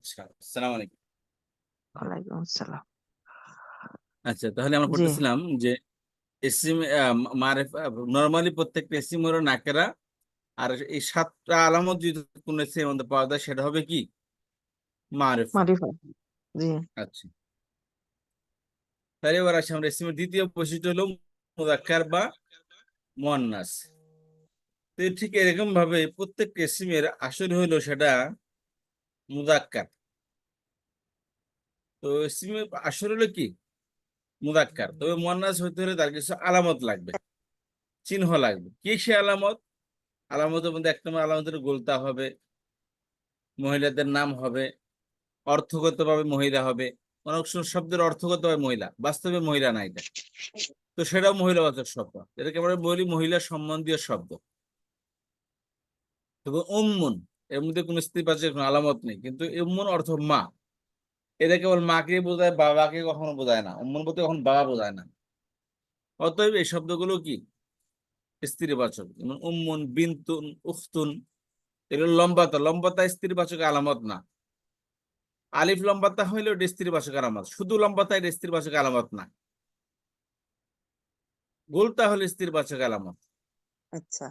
আচ্ছা, আসসালামু আলাইকুম। ওয়ালাইকুম আসসালাম। আচ্ছা, তাহলে আমরা জি, পড়তেছিলাম যে ইসিম মারিফা, নরমালি প্রত্যেকটা ইসিম হলো নাকেরা, আর এই 7টা আলামত যদি কোন ইসিমের মধ্যে পাওয়া যায় সেটা হবে কি? মারিফা। মারিফা। জি, আচ্ছা, তাহলে এবার আসি আমরা ইসিমের দ্বিতীয় বৈশিষ্ট্য হলো মুযাক্কার বা মুয়ান্নাস। তো ঠিক এরকম ভাবে প্রত্যেকটা ইসিমের আসল হলো সেটা মুযাক্কার। তো ইসিমের আসল হলো কি? মুযাক্কার। তবে মুয়ান্নাস হইতে হলে তার কিছু আলামত লাগবে, চিহ্ন লাগবে। কি সে আলামত? আলামতের মধ্যে এক নম্বর আলামতের গোলতা হবে, মহিলাদের নাম হবে, অর্থগতভাবে মহিলা হবে। অনেক সময় শব্দের অর্থগতভাবে মহিলা, বাস্তবে মহিলা না এটা, তো সেটাও মহিলাবাচক শব্দ, এটাকে আমরা বলি মহিলা সম্বন্ধীয় শব্দ। তবে উম্মুন, এর মধ্যে কোনো স্ত্রীবাচক কোনো আলামত নেই, কিন্তু উম্মুন অর্থ মা। এটা কেবল মাকে বোঝায়, বাবাকে কখনো বোঝায় না। উম্মুন বলতে কখন বাবা বোঝায় না। অতএব এই শব্দগুলো কি? স্ত্রীবাচক। যেমন উম্মুন, বিনতুন, উখতুন, এগুলো লম্বাতা। লম্বাতা স্ত্রীবাচক আলামত না। আলিফ লম্বাতা হইলেও এটা স্ত্রীবাচক আলামত। শুধু লম্বাতা এটা স্ত্রীবাচক আলামত না। গোলতা হলো স্ত্রীবাচক আলামত। আচ্ছা,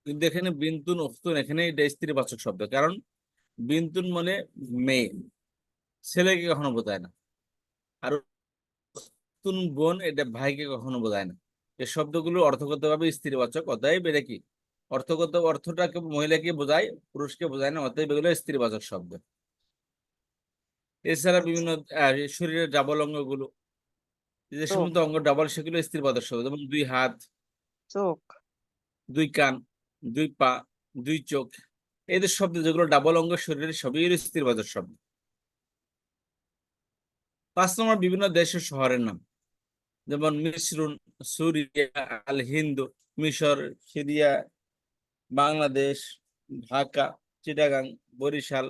কিন্তু এখানে বিনতুন, উখতুন, এখানে এটা স্ত্রীবাচক শব্দ। কারণ বিনতুন মানে মেয়ে, ছেলেকে কখনো বোঝায় না। আর উখতুন বোন, এটা ভাইকে কখনো বোঝায় না। এই শব্দগুলো অর্থগতভাবে স্ত্রীবাচক। অতএব এটা কি? অর্থগত অর্থটাকে মহিলাকে বোঝায়, পুরুষকে বোঝায় না। অতএব এগুলো স্ত্রীবাচক শব্দ। এছাড়া আচ্ছা। বিভিন্ন শরীরের ডাবল অঙ্গগুলো, যে চোখ, সমস্ত অঙ্গ ডাবল, সেগুলো স্ত্রীবাচক শব্দ। যেমন 2 হাত, চোখ। 2 কান, 2 পা, 2 চোখ। এদের শব্দ যেগুলো ডাবল অঙ্গ শরীরের, সবই স্ত্রীবাচক শব্দ। 5 নম্বর বিভিন্ন দেশের শহরের নাম। যেমন মিসরুন, সুরিয়া, আল হিন্দ, মিশর, সিরিয়া, বাংলাদেশ, ঢাকা, চিটাগাং, বরিশাল,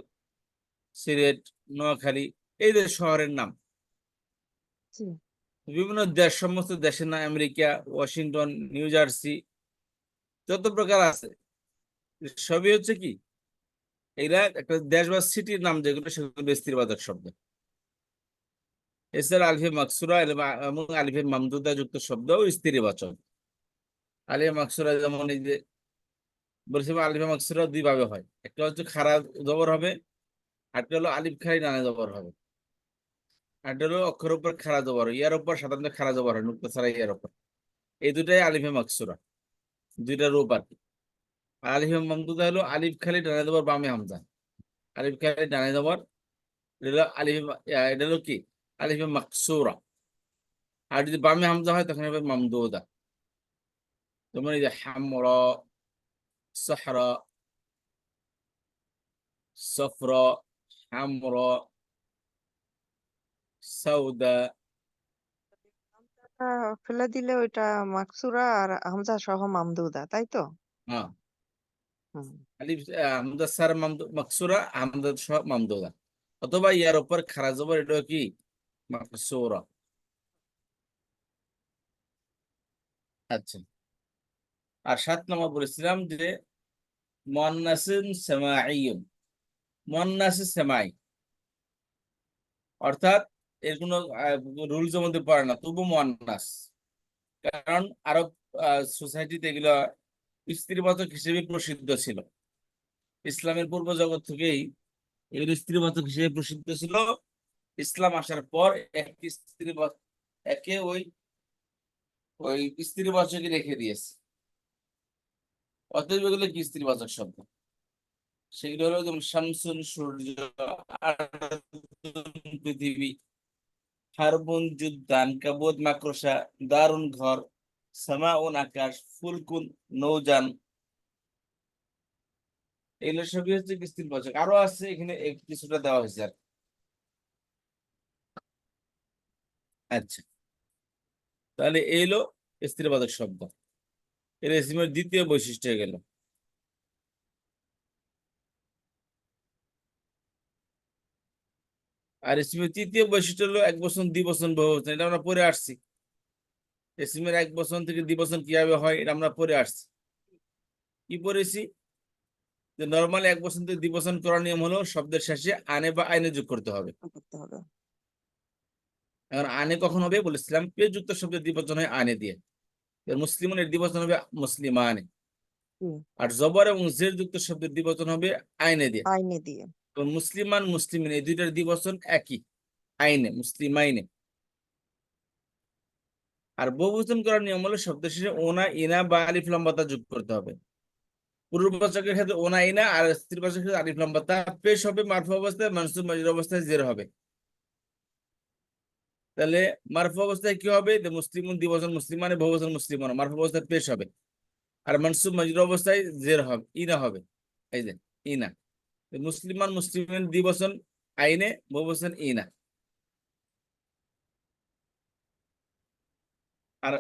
সিলেট, নোয়াখালী, এই যে শহরের নাম। জি, বিভিন্ন দেশ, সমস্ত দেশের নাম, আমেরিকা, ওয়াশিংটন, নিউ জার্সি, যত প্রকার আছে সবই হচ্ছে কি, এরা একটা দেশ বা সিটির নাম যেগুলো সেগুলো স্ত্রীবাচক শব্দ। এছাড়া আলিফে মাকসুরা এবং আলিফে মামদুদা যুক্ত শব্দও স্ত্রীবাচক। আলিফে মাকসুরা যেমন এই যে বলছিলাম, আলিফে মাকসুরা দুই ভাবে হয়, একটা হচ্ছে খাড়া জবর হবে, আরেকটা হলো আলিফ খাড়ি ডানে জবর হবে। আরেকটা হলো অক্ষরের উপর খাড়া জবর হয়, ইয়ার উপর সাধারণত খাড়া জবর হয় নুক্তা ছাড়া ইয়ার উপর। এই দুটাই আলিফে মাকসুরা, দুইটা রূপ আর কি। আর আলিফে মামদুদা হলো আলিফ খালি ডানে জবর বামে হামজা, আলিফ খালি ডানে জবর, এটা হলো আলিফে এটা হলো কি আলিফে মাকসুরা। আর যদি বামে হামজা হয় তখন হবে মামদুদা। যেমন এই যে হামরা, সাহরা, সফরা, হামরা, সাউদা। ফেলে দিলে ওইটা মাকসুরা আর হামজা সহ মামদুদা, তাই তো? হ্যাঁ, হুম। আলিফ হামজা সার মাকসুরা, হামজা সহ মামদুদা। অথবা ইয়ার উপর খারা জবর, এটা কি মাকসুরা। আচ্ছা, আর 7 নম্বর বলেছিলাম যে মুয়ান্নাসুন সামাইয়ুন, মুয়ান্নাসুস সামাই, অর্থাৎ এর কোনো রুলস মধ্যে পড়ে না, তবু মুয়ান্নাস। কারণ আরব সোসাইটিতে এগুলো স্ত্রীবাচক হিসেবে প্রসিদ্ধ ছিল। ইসলামের পূর্ব জগৎ থেকেই এগুলো স্ত্রীবাচক হিসেবে প্রসিদ্ধ ছিল। ইসলাম আসার পর এক স্ত্রীবাচক একে ওই ওই স্ত্রীবাচকই রেখে দিয়েছে। অতএব এগুলো কি স্ত্রীবাচক শব্দ, সেগুলো হলো যেমন শামসুন সূর্য, আরদুন পৃথিবী, হারবুন যুদ্ধান, কাবুদ মাকড়সা, দারুন ঘর, সামাউন আকাশ, ফুলকুন নৌযান। এগুলো সবই হচ্ছে স্ত্রীবাচক। আরো আছে এখানে কিছুটা দেওয়া হয়েছে আর কি। আচ্ছা, তাহলে এই হলো স্ত্রীবাচক শব্দ। এর ইসমের দ্বিতীয় বৈশিষ্ট্য হয়ে গেল। আর ইসমের তৃতীয় বৈশিষ্ট্য হলো এক বচন, দ্বিবচন, বহুবচন। এটা আমরা পড়ে আসছি। ইসমের এক বচন থেকে দ্বিবচন কিভাবে হয় এটা আমরা পড়ে আসছি। কি পড়েছি? যে নর্মালি এক বচন থেকে দ্বিবচন করার নিয়ম হলো শব্দের শেষে আনে বা আইনে যোগ করতে হবে। করতে হবে। এখন আনে কখন হবে বলেছিলাম, পেশ যুক্ত শব্দের দ্বিবচন হয় আনে দিয়ে। মুসলিমের দ্বিবচন হবে মুসলিমানে। হুম। আর জবর এবং জের যুক্ত শব্দের দ্বিবচন হবে আইনে দিয়ে। আইনে দিয়ে। তো মুসলিমান, মুসলিমিন এই দুইটার দ্বিবচন একই, আইনে, মুসলিমাইনে। আর বহুবচন করার নিয়ম হলো শব্দের শেষে ওনা, ইনা বা আলিফ লাম বাতা যোগ করতে হবে। পুরুষবাচকের ক্ষেত্রে ওনা, ইনা, আর স্ত্রীবাচকের ক্ষেত্রে আলিফ লাম বাতা। পেশ হবে মারফু অবস্থায়, মানসুব মাজরুর অবস্থায় জের হবে। তাহলে মারফু অবস্থায় কি হবে? যে মুসলিমুন দ্বিবচন মুসলিমানে, বহুবচন মুসলিমান, মারফু অবস্থায় পেশ হবে। আর মানসুব মাজরুর অবস্থায় জের হবে, ইনা হবে। এই যে ইনা, মুসলিমান মুসলিমিন দ্বিবচন আইনে, বহুবচন ইনা। আর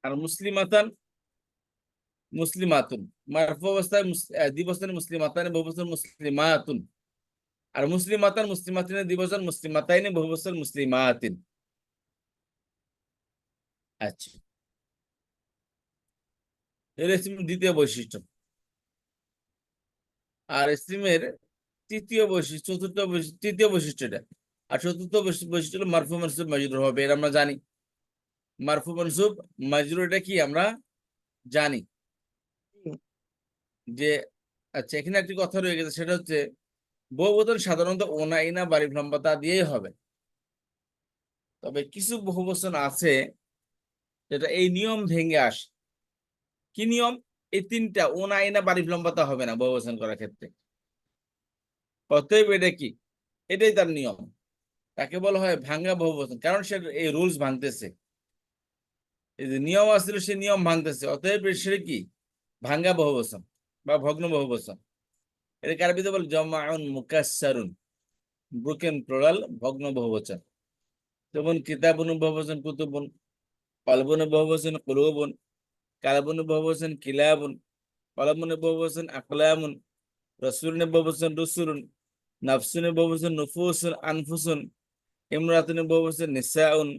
আর মুসলিমাতান, মুসলিমাতুন, মারফু অবস্থায় দ্বিবচন মুসলিমাতান, বহুবচন মুসলিমাতুন। আর মুসলিমাতান, মুসলিমাতিনের দ্বিবচন মুসলিমাতাইনে, বহুবচন মুসলিমাতিন। আচ্ছা, এর ইসমের দ্বিতীয় বৈশিষ্ট্য। আর ইসমের তৃতীয় বৈশিষ্ট্য, চতুর্থ বৈশিষ্ট্য, তৃতীয় বৈশিষ্ট্যটা। আর চতুর্থ বৈশিষ্ট্য হলো মারফু মানসুব মাজরুর হবে। এর আমরা জানি মারফু মানসুব মাজরুর, এটা কি আমরা জানি জি। যে। আচ্ছা, এখানে একটি কথা রয়ে গেছে, সেটা হচ্ছে বহুবচন সাধারণত ওনা, ইনা, বারিফ লম্বাতা দিয়েই হবে। তবে কিছু বহুবচন আছে যেটা এই নিয়ম ভেঙে আসে। কি নিয়ম? এই তিনটা ওনা, ইনা, বারিফ লম্বাতা হবে না বহুবচন করার ক্ষেত্রে। অতএব এটা কি, এটাই তার নিয়ম। তাকে বলা হয় ভাঙ্গা বহুবচন, কারণ সে এই রুলস ভাঙতেছে। এই যে নিয়ম আসছিল সে নিয়ম ভাঙতেছে, অতএব সে কি ভাঙ্গা বহুবচন বা ভগ্ন বহুবচন। এটাকে আরবিতে বলে জামাউন মুকাসসারুন, ব্রোকেন প্লুরাল, ভগ্ন বহুবচন। যেমন কিতাবুন বহুবচন কুতুবুন, কলবুন বহুবচন কুলুবুন, কালবুন বহুবচন কিলাবুন, কলমুন বহুবচন আকলামুন, রাসূলুন বহুবচন রুসুলুন, নাফসুন বহুবচন নুফুসুন আনফুসুন, ইমরাতুন বহুবচন নিসাউন,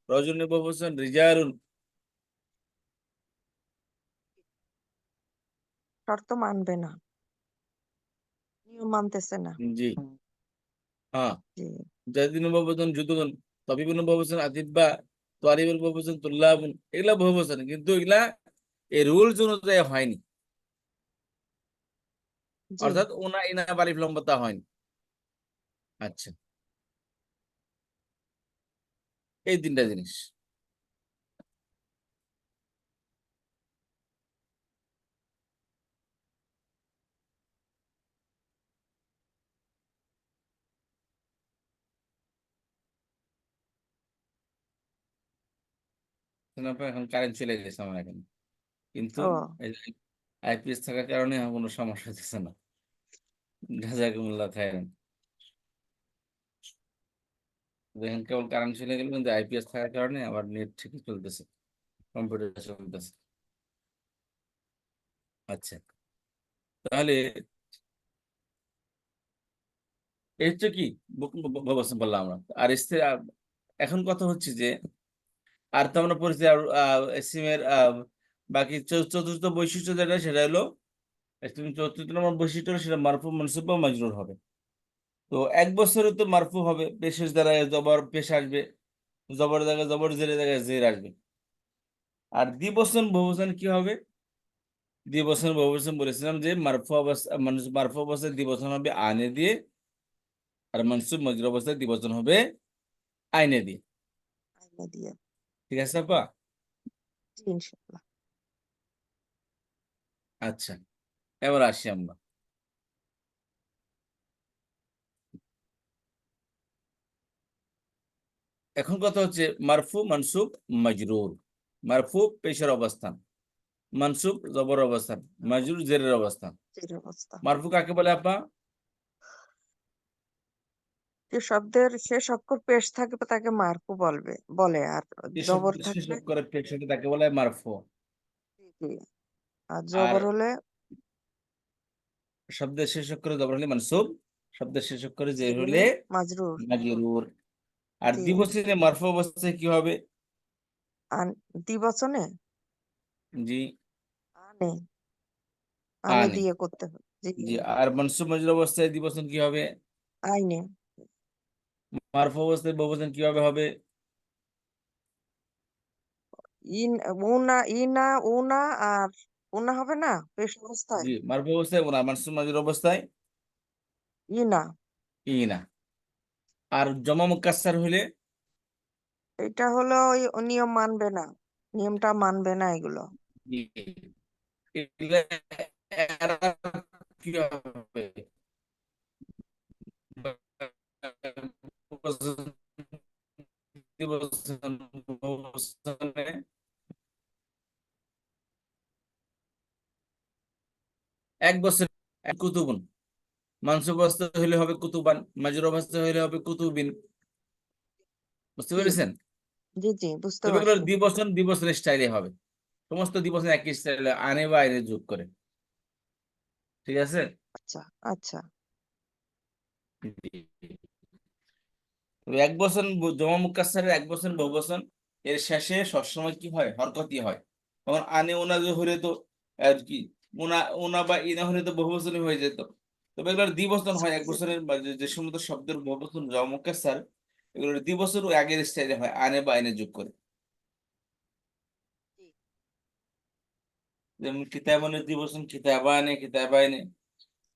রাজুলুন বহুবচন রিজালুন। শর্ত মানবে না, নিয়ম মানতেছে না। জি হ্যাঁ জি জাদিন বহুবচন যুদুন তবিবুন বহুবচন আতিব্বা তোয়ারিবুল বহুবচন তুল্লাবুন এগুলা বহুবচন কিন্তু এগুলা এই রুলস অনুযায়ী হয়নি জি অর্থাৎ ওনা ইনা বালিফ লম্বতা হয়নি আচ্ছা এই তিনটা জিনিস এখন কারেন্ট চলে গেছে আমার এখন কিন্তু ও আইপিএস থাকার কারণে আমার কোনো সমস্যা হচ্ছে না জাযাকুমুল্লাহ খাইরান এখন কেবল কারেন্ট চলে গেল কিন্তু আইপিএস থাকার কারণে আবার নেট ঠিকই চলতেছে কম্পিউটার চলতেছে আচ্ছা তাহলে এই হচ্ছে কি ব্যবস্থা বললাম আমরা আর এখন কথা হচ্ছে যে আর তো আমরা পরিচিত সিমের বাকি চতুর্থ বৈশিষ্ট্য যেটা সেটা হলো তুমি চতুর্থ নম্বর বৈশিষ্ট্য হলো সেটা মারফু মনসুব বা মাজরুর হবে তো এক বছরে তো মারফু হবে পেশের দ্বারা জবর পেশ আসবে জবর জায়গায় জবর জেরের জায়গায় জের আসবে আর দ্বিবচন বহুবচন কি হবে দ্বিবচন বহুবচন বলেছিলাম যে মারফু অবস্থা মারফু অবস্থায় দ্বিবচন হবে আনে দিয়ে আর মনসুব মজরুর অবস্থায় দ্বিবচন হবে আইনে দিয়ে আইডিয়া দিয়ে। ঠিক আছে আপা জি ইনশাআল্লাহ। আচ্ছা এবার আসি আমরা এখন কথা হচ্ছে মারফু মানসুব মাজরুর মারফু পেশের অবস্থান মানসুব জবর অবস্থান মাজরুর জেরের অবস্থান জির অবস্থা। মারফু কাকে বলে আপা যে শব্দের শেষ অক্ষর পেশ থাকবে তাকে মারফু বলে আর যে জবর শব্দ শেষ থাকলে করে পেশ তাকে বলে মারফু জি, আর আর জবর হলে শব্দের শেষ অক্ষরে জবর হলে মানসুব শব্দের শেষ অক্ষরে জের জের হলে হলে মাজরুর। মাজরুর আর জি দ্বিবচনে মারফু অবস্থায় কি হবে আর দ্বিবচনে জি আনে আনে আনে দিয়ে করতে হবে। জি জি আর মানসুব মাজরুর অবস্থায় দ্বিবচন কি হবে আইনে মারফু অবস্থায় বহুবচন কিভাবে হবে ইন উনা ইনা উনা আর উনা হবে না পেশ অবস্থায় জি মারফু অবস্থায় ওনা মানসুব মাজরুর অবস্থায় ইনা। ইনা আর জমা মুকাসসার হলে এটা হলো ওই নিয়ম মানবে না, নিয়মটা মানবে না এগুলো। এগুলা এরা কি হবে এক বছর কুতুবুন মানসুব অবস্থা হইলে হবে কুতুবান মাজরুর অবস্থা হইলে হবে কুতুবিন বুঝতে জি পেরেছেন জি জি বুঝতে তবে এগুলো পারছি। দ্বিবচন স্টাইলে হবে সমস্ত দ্বিবচন একই স্টাইলে আনে বা আইনে যোগ করে ঠিক আছে আচ্ছা আচ্ছা তবে এক বচন জমা মুকাসসারের এক বচন বহুবচন এর শেষে সবসময় কি হয় হরকতি হয় তখন আনে ওনা যে হলে তো আর কি ওনা ওনা বা ইনা হলে তো বহুবচনই হয়ে যেত তবে এগুলোর দ্বিবচন হয় এক বছরের যে সমস্ত শব্দের বহুবচন জমা মুকাসসার এগুলোর দ্বিবচন আগের স্টাইলে হয় আনে বা আইনে যোগ করে জি, যেমন কিতাবানের দ্বিবচন কিতাবানে কিতাবাইনে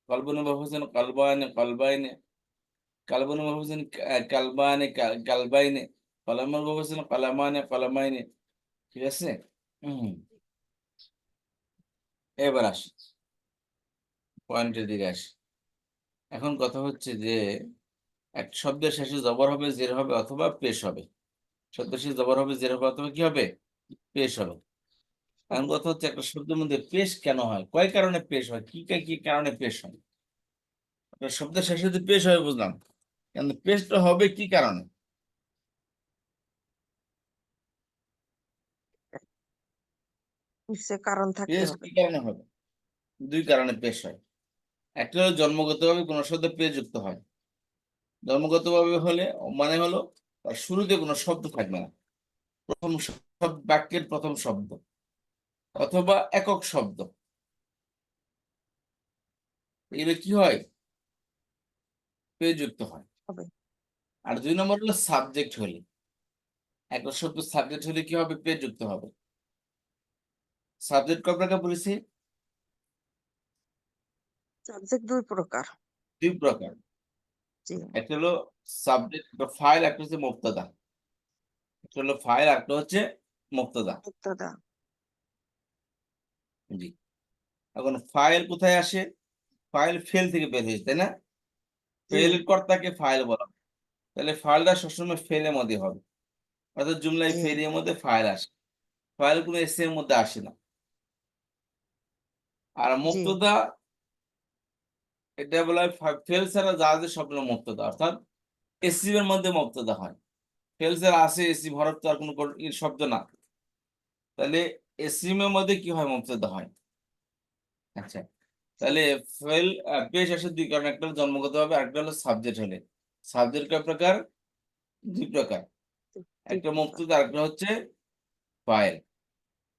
কলবনে বহুবচন কলবানে কলবাইনে কালবনে বহুবচন কালবানে কালবাইনে কলমের বহুবচন কলামানে কলামাইনে ঠিক আছে হম এবার আসি পয়েন্টের দিকে আসি এখন কথা হচ্ছে যে এক শব্দের শেষে জবর হবে জের হবে অথবা পেশ হবে শব্দের শেষে জবর হবে জের হবে অথবা কি হবে পেশ হবে এখন হবে। কথা হচ্ছে একটা শব্দের মধ্যে পেশ কেন হয় কয় কারণে পেশ হয় কি কারণে পেশ হয় একটা শব্দের শেষে যদি পেশ হয় বুঝলাম কিন্তু পেশটা হবে কি কারণে নিশ্চয় কারণ থাকতে পেশ হবে। কি কারণে হবে দুই কারণে পেশ হয় একটা হলো জন্মগতভাবে কোনো শব্দে পেশ যুক্ত হয় জন্মগতভাবে হলে মানে হলো তার শুরুতে কোনো শব্দ থাকবে না প্রথম বাক্যের প্রথম শব্দ অথবা একক শব্দ এগুলো কি হয়? পেজ যুক্ত হয়। হবে। আর 2 নম্বর হলো সাবজেক্ট হলে, একটা শব্দ সাবজেক্ট হলে কি হবে? পেজ যুক্ত হবে। সাবজেক্ট কয় প্রকার বলেছি? সাবজেক্ট 2 প্রকার। 2 প্রকার। জি। একটা হলো সাবজেক্ট বা ফাইল, একটা হচ্ছে মুবতাদা। একটা হলো ফাইল, একটা হচ্ছে মুবতাদা। মুক্তদা। জি। এখন ফাইল কোথায় আসে? ফাইল ফেল থেকে বের হয়েছে, তাই না? জি। ফেল কর্তাকে ফাইল বলা হয়। তাহলে ফাইলটা সবসময় ফেলের মধ্যে হবে, অর্থাৎ জুমলায় জি। ফেলের মধ্যে ফাইল আসে। ফাইল কোনো এস এর মধ্যে আসে না। আর জি। মুবতাদা, এটা বলা হয় ফেল ছাড়া যা আছে সবগুলো মুবতাদা, অর্থাৎ এসিভ এর মধ্যে মুবতাদা হয়। ফেল ছাড়া আসে এসিভ হরফ তো আর কোনো শব্দ না, তাহলে এসিভ এর মধ্যে কি হয়? মুবতাদা হয়। আচ্ছা, তাহলে ফেল পেশ আসে 2 কারণে, একটা হলো জন্মগতভাবে, আরেকটা হলো সাবজেক্ট হলে। সাবজেক্ট কয় প্রকার? 2 প্রকার। 2 একটা প্রকার। মুবতাদা, আরেকটা হচ্ছে ফাইল।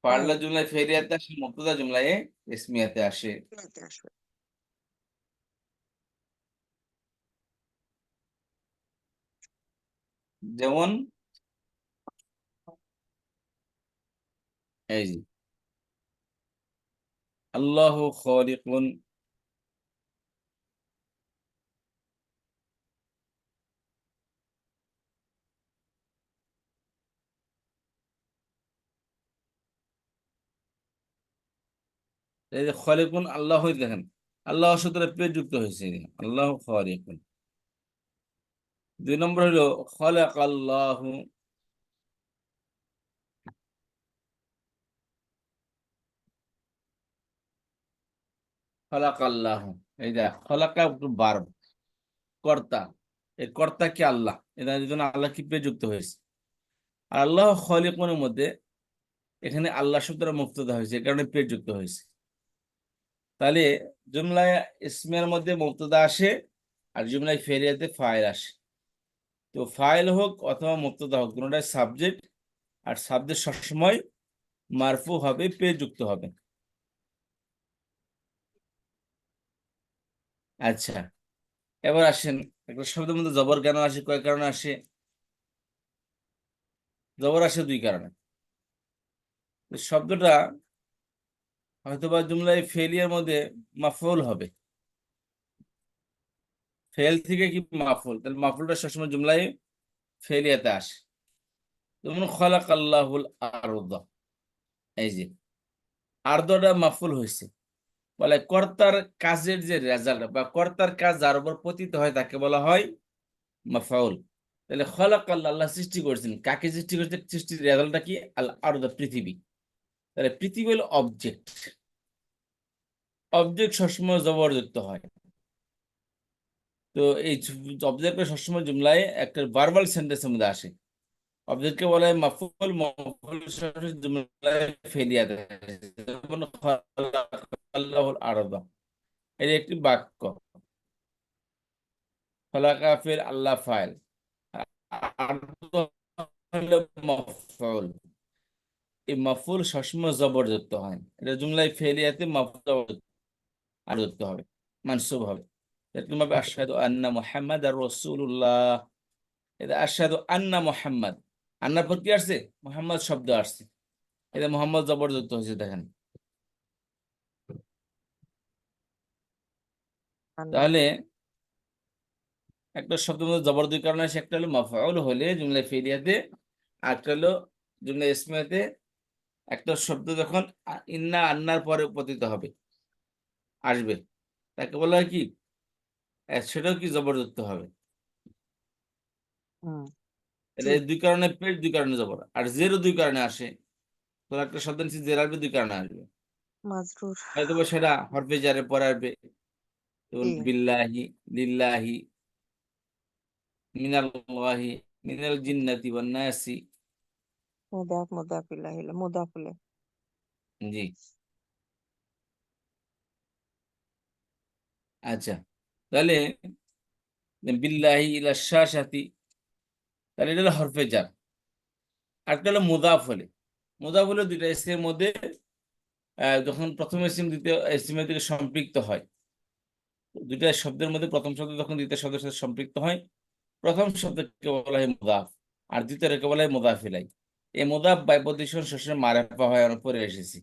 ফাইলটা ফাইল। জুমলায় ফেরিয়াতে আসে, মুবতাদা জুমলায় ইসমিয়াতে আসে। ইয়াতে আসবে। যেমন এই যে আল্লাহু খালিকুন, এই যে খালিকুন আল্লাহ, দেখেন আল্লাহ সূত্রে পেজ যুক্ত হয়েছে, আল্লাহু খালিকুন। 2 নম্বর হলো খালাকাল্লাহু, খালাকাল্লাহু। এই যে খালাকা ভার্ব, কর্তা, এই কর্তা কি? আল্লাহ। এটার জন্য আল্লাহ কি পেজ যুক্ত হয়েছে। আর আল্লাহ খালিকুনের মধ্যে এখানে আল্লাহ সূত্রে মুবতাদা হয়েছে, এই কারণে পেজ যুক্ত হয়েছে। তাহলে জুমলায় ইসমের মধ্যে মুবতাদা আসে, আর জুমলায় ফেরিয়াতে ফাইল আসে। তো ফাইল হোক অথবা মুবতাদা হোক, কোনোটাই সাবজেক্ট, আর সাবজেক্ট সবসময় মারফু হবে, পেজ যুক্ত হবে। আচ্ছা, এবার আসেন একটা শব্দের মধ্যে জবর কেন আসে, কয় কারণে আসে? জবর আসে 2 কারণে। তো শব্দটা হয়তোবা জুমলায় ফেলিয়ার মধ্যে মাফউল হবে, ফেল থেকে কি মাফউল, তাহলে মাফউলটা সবসময় জুমলায় ফেলিয়াতে আসে। যেমন খালাকাল্লাহুল আরদা, এই যে আরদটা মাফউল হয়েছে, বলে কর্তার কাজের যে রেজাল্ট বা কর্তার কাজ যার উপর পতিত হয় তাকে বলা হয় মাফউল। তাহলে খালাকাল্লাহ, আল্লাহ সৃষ্টি করেছেন, কাকে সৃষ্টি করেছেন? সৃষ্টির রেজাল্টটা কি? আল আরদ, পৃথিবী। তাহলে পৃথিবী হলো অবজেক্ট, অবজেক্ট সবসময় জবরযুক্ত হয়। তো এই অবজেক্টটা সবসময় জুমলায় একটা ভার্বাল সেন্টেন্সের মধ্যে আসে। অবজেক্টকে বলা হয় মাফউল, মাফউল সরাসরি জুমলায় ফেলিয়াতে আসে। যেমন খালাকাল্লাহুল আরদা, এর একটি বাক্য। খালাকা ফিল, আল্লাহ ফাইল, আরদ হলো মাফউল। এই মাফউল সবসময় জবরযুক্ত হয়, এটা জুমলায় ফেলিয়াতে মাফউল আর যুক্ত হবে, মানসুব হবে। এরকম ভাবে আশহাদু আন্না মুহাম্মাদার রাসূলুল্লাহ, এটা আশহাদু আন্না মুহাম্মাদ, আন্নার পর কি আসছে? মুহাম্মদ শব্দ আসছে, এটা মুহাম্মদ জবরযুক্ত হয়েছে, দেখেন। আন্না। তাহলে একটা শব্দের মধ্যে জবর 2 কারণে আসে, একটা হলো মাফউল হলে জুমলা ফেলিয়াতে, আর একটা হলো জুমলা ইসমিয়াতে। একটা শব্দ যখন ইন্না আন্নার পরে পতিত হবে, আসবে, তাকে বলা হয় কি? সেটাও কি জবরযুক্ত হবে। হুম। এটা জি। এই 2 কারণে পেশ, 2 কারণে জবর। আর জেরও 2 কারণে আসে। তো একটা শব্দ নিচে জের আসবে, 2 কারণে আসবে। মাজরুর। হয়তো বা সেটা হরফে জারের পরে আসবে, যেমন জি। বিল্লাহি, লিল্লাহি, মিনাল্লাহি, মিনাল জিন্নাতি ওয়ান নাসি। মুদাফ মুদাফ ইলাইহি মুদাফ ইলাইহি। জি। আচ্ছা, তাহলে বিল্লাহি ইলা শাশাতি, তাহলে এটা হলো হরফে জার। আরেকটা হলো মুদাফ হলে, মুদাফ হলে 2টা ইসমের মধ্যে যখন প্রথম ইসিম দ্বিতীয় ইসিমের দিকে সম্পৃক্ত হয়, দুইটা শব্দের মধ্যে প্রথম শব্দ যখন দ্বিতীয় শব্দের সাথে সম্পৃক্ত হয়, প্রথম শব্দকে বলা হয় মুদাফ আর দ্বিতীয়টাকে বলা হয় মুদাফ ইলাইহি। এই মুদাফ বাই পজিশন সবসময় মারিফা হয়, আমরা পরে এসেছি।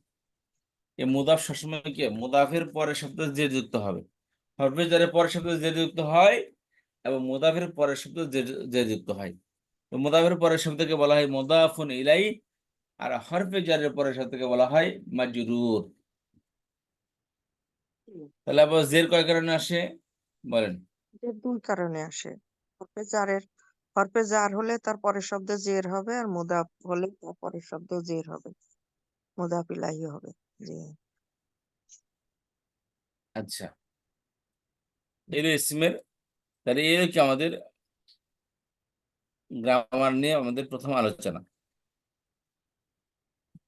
এই মুদাফ সবসময় কি মুদাফের পরের শব্দ জের যুক্ত হবে, হরফে জারের পরের শব্দ জের যুক্ত হয় এবং মুদাফের পরের শব্দ জের যুক্ত হয়। তো মুদাফের পরের শব্দকে বলা হয় মুদাফুন ইলাইহি, আর হরফে জারের পরের শব্দকে বলা হয় মাজরুর। তাহলে আবার জের কয় কারণে আসে বলেন? এর দুই কারণে আসে। হরফে জার হলে তার পরের শব্দে জের হবে, আর মুদাফ হলে তার পরের শব্দে জের হবে, মুদাফ ইলাইহি হবে। জি। আচ্ছা, এর ইসমের, তাহলে এর কি আমাদের গ্রামার নিয়ে আমাদের প্রথম আলোচনা।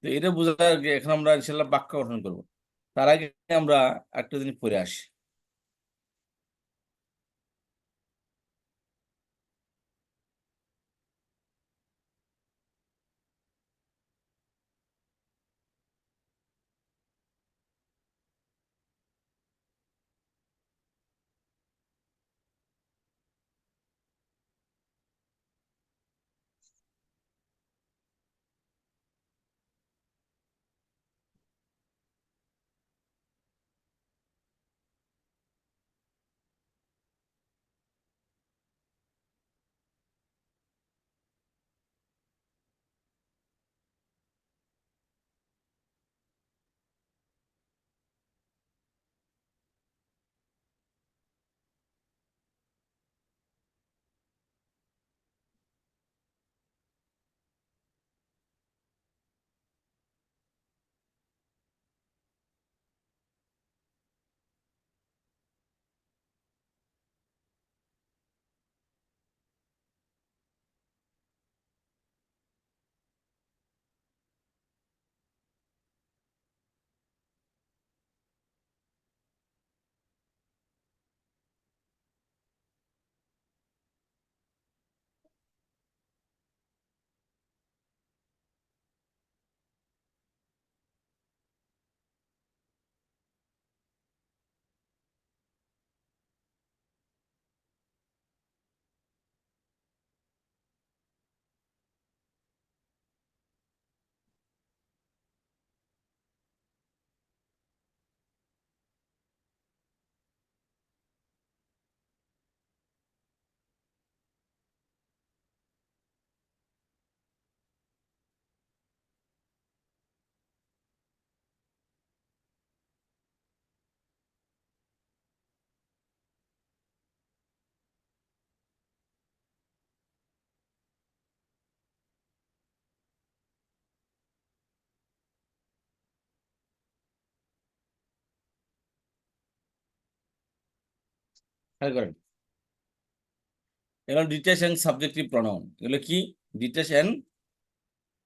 তো এটা বোঝার আগে এখন আমরা ইনশাল্লাহ বাক্য গঠন করবো। তার আগে আমরা একটা জিনিস পড়ে আসি। খেয়াল করেন, এবার ডিটেচ এন্ড সাবজেক্টিভ প্রনাউন। এগুলো কি? Detach and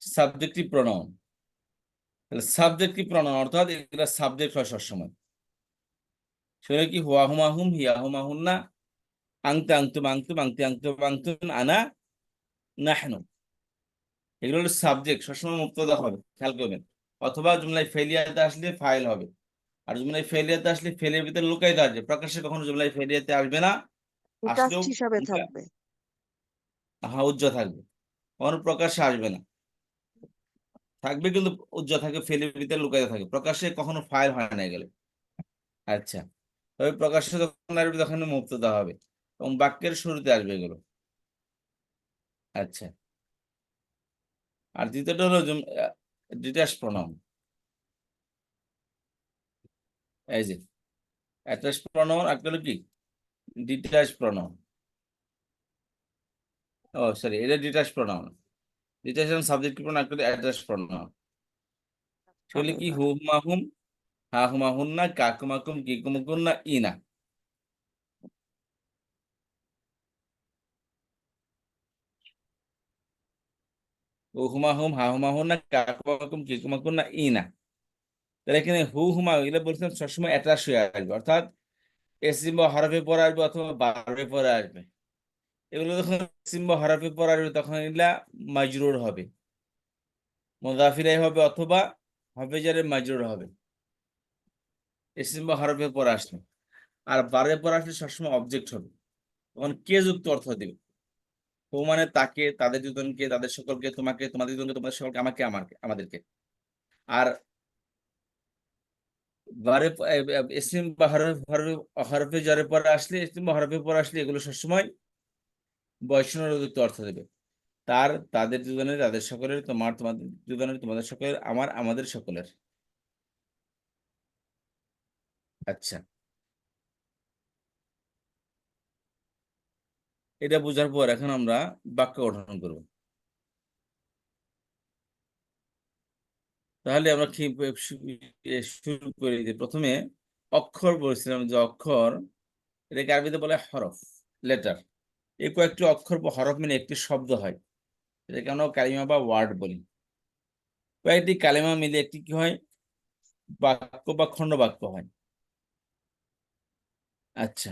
subjective pronoun. তাহলে সাবজেক্টিভ প্রনাউন অর্থাৎ এগুলো সাবজেক্ট হয় সবসময়। সেগুলো কি? হুয়া হুমা হুম, হিয়া হুমা হুন্না, আংতে আংতুম আংতুম, আংতে আংতুম আংতুম, আনা নাহনু। এগুলো হলো সাবজেক্ট, সবসময় মুক্তদা হবে, খেয়াল করবেন। অথবা জুমলায় ফেলিয়াতে আসলে ফাইল হবে, আর জুমলায় ফেলিয়াতে আসলে ফেলের ভিতরে লুকাইতে আসবে, প্রকাশ্যে কখনো জুমলায় ফেলিয়াতে আসবে না। আসলেও জাস্ট হিসাবে থাকবে। হ্যাঁ উজ্জ্বল থাকবে, কখনো প্রকাশ্যে আসবে না। থাকবে কিন্তু উজ্জ্বল থাকবে, ফেলের ভিতরে লুকাইতে থাকবে, প্রকাশ্যে কখনো ফাইল হয় না গেলে। আচ্ছা, তবে প্রকাশ্যে যখন আসবে তখন মুক্তদা হবে এবং বাক্যের শুরুতে আসবে এগুলো। আচ্ছা, আর দ্বিতীয়টা হলো ডিটাচ প্রনাউন। এই যে অ্যাটাচ প্রনাউন, একটা হলো কি ডিটাচ প্রনাউন। ও সরি, এটা ডিটাচ প্রনাউন। ডিটাচ এবং সাবজেক্টিভ প্রনাউন, একটা অ্যাটাচ প্রনাউন। সেগুলি কি? হু হুমা হুম, হা হুমা হুন্না, কাকুমাকুম, কিকুমুকুন্না, ইনা। ও হুমা হুম, হা হুমা হুন্না, কাকুমাকুম, কিকুমাকুন্না, ইনা। তাহলে এখানে হু হুমা এগুলো বলছেন সবসময় অ্যাটাচ হয়ে আসবে, অর্থাৎ এসিম বা হরফে পরে আসবে অথবা বারবে পরে আসবে। এগুলো যখন এসিম বা হরফে পরে আসবে তখন এগুলা মাজরুর হবে, মুযাফিরাই হবে অথবা হরফে জারে মাজরুর হবে এসিম বা হরফে পরে আসলে। আর বারের পর আসলে সবসময় অবজেক্ট হবে, তখন কে যুক্ত অর্থ দেবে। তো মানে তাকে, তাদের দুজনকে, তাদের সকলকে, তোমাকে, তোমাদের দুজনকে, তোমাদের সকলকে, আমাকে, আমাদেরকে। আর বারে ইসম বা হরফে জারের পরে আসলে, ইসম বা হরফের পরে আসলে এগুলো সবসময় বয়সনের যুক্ত অর্থ দেবে। তাদের দুজনের, তাদের সকলের, তোমাদের দুজনের, তোমাদের সকলের, আমাদের সকলের। আচ্ছা, এটা বোঝার পর এখন আমরা বাক্য গঠন করব। তাহলে আমরা কি শুরু করি যে প্রথমে অক্ষর বলছিলাম, যে অক্ষর এটাকে আরবিতে বলে হরফ, লেটার। এই কয়েকটি অক্ষর বা হরফ মিলে একটি শব্দ হয়, এটাকে আমরা কালিমা বা ওয়ার্ড বলি। কয়েকটি কালিমা মিলে একটি কি হয়, বাক্য বা খণ্ড বাক্য হয়। আচ্ছা,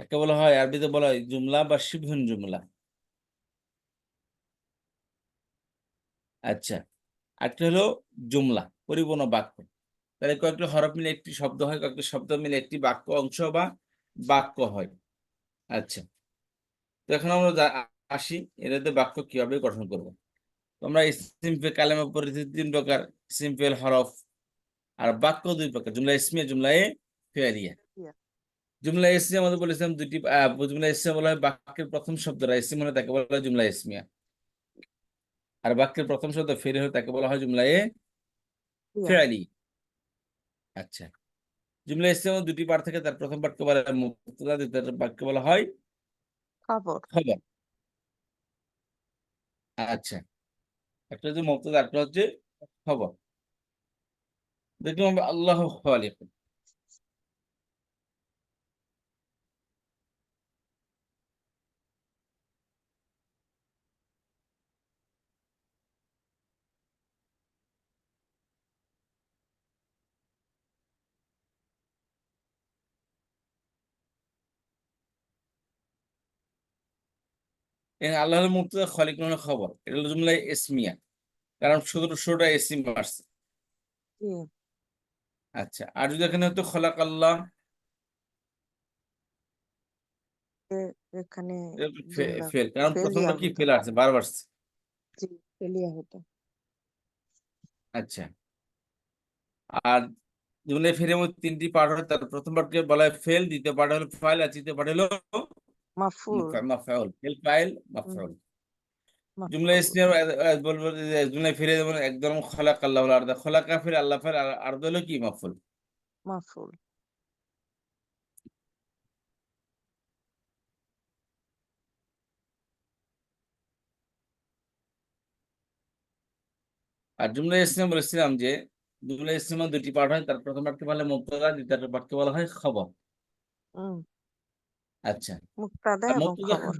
একে বলা হয়, আরবিতে বলা হয় জুমলা বা শিবহুন জুমলা। আচ্ছা, আরেকটা হলো জুমলা, পরিপূর্ণ বাক্য। তাহলে কয়েকটি হরফ মিলে একটি শব্দ হয়, কয়েকটি শব্দ মিলে একটি বাক্য অংশ বা বাক্য হয়। আচ্ছা, তো এখন আমরা আসি এটাতে বাক্য কিভাবে গঠন করব। তোমরা সিম্পল কালেমা পরিচিত 3 প্রকার, সিম্পল, হরফ। আর বাক্য 2 প্রকার, জুমলা ইসমিয়া, জুমলা ফেলিয়া। ইয়া, জুমলা ইসমিয়া আমাদের বলেছিলাম দুটি, জুমলা ইসমিয়া বলা হয় বাক্যের প্রথম শব্দটা ইসম হলে তাকে বলা হয় জুমলা ইসমিয়া। আর বাক্যের প্রথম শব্দ ফেল হলে তাকে বলা হয় জুমলা ইয়া, ফেয়ালি। আচ্ছা, জুমলা ইসমিয়া 2টি পার্ট থেকে, তার প্রথম পার্টকে বলা হয় মুবতাদা, দ্বিতীয় বাক্যকে বলা হয় খবর। খবর। আচ্ছা, একটা হচ্ছে মুবতাদা, একটা হচ্ছে খবর। দেখুন আমরা আল্লাহ খালিক। আল্লাহ হলো মুবতাদা, খালিক হলো খবর। এটা হলো জুমলা ইসমিয়া, কারণ শুরুটা ইসিম আসছে। জি, আচ্ছা, আর যদি এখানে হতো খলাক আল্লাহ, এখানে এটা জুমলা ফেল, কারণ ফেলিয়া প্রথমটা কি হতো। ফেল আসছে, বারবার আসছে। জি, ফেলিয়া হতো। আচ্ছা, আর জুমলা ফেলের মধ্যে 3টি পার্ট হয়, তার প্রথম পার্টকে বলা হয় ফেল, দ্বিতীয় পার্ট হলো ফাইল, আর তৃতীয় পার্ট হলো মাফুল। মাফউল। ফেল, ফাইল, হুম, মাফউল। জুমলা মাফুল। ইসমিয়া বলবো যে জুমলা ফেলে যেমন একদম খলাক আল্লাহ হলো, আর খলাকা ফেল, আল্লাহ ফেল, আর হলো কি মাফউল। মাফুল। আর জুমলা ইসলাম বলেছিলাম যে জুমলা ইসলাম 2টি পার্ট হয়, তার প্রথম পার্টকে বলা হয় মুবতাদা, দ্বিতীয় পার্টকে বলা হয় খবর। হুম, আচ্ছা, মুক্তাদা আর এবং মুবতাদা, খবর।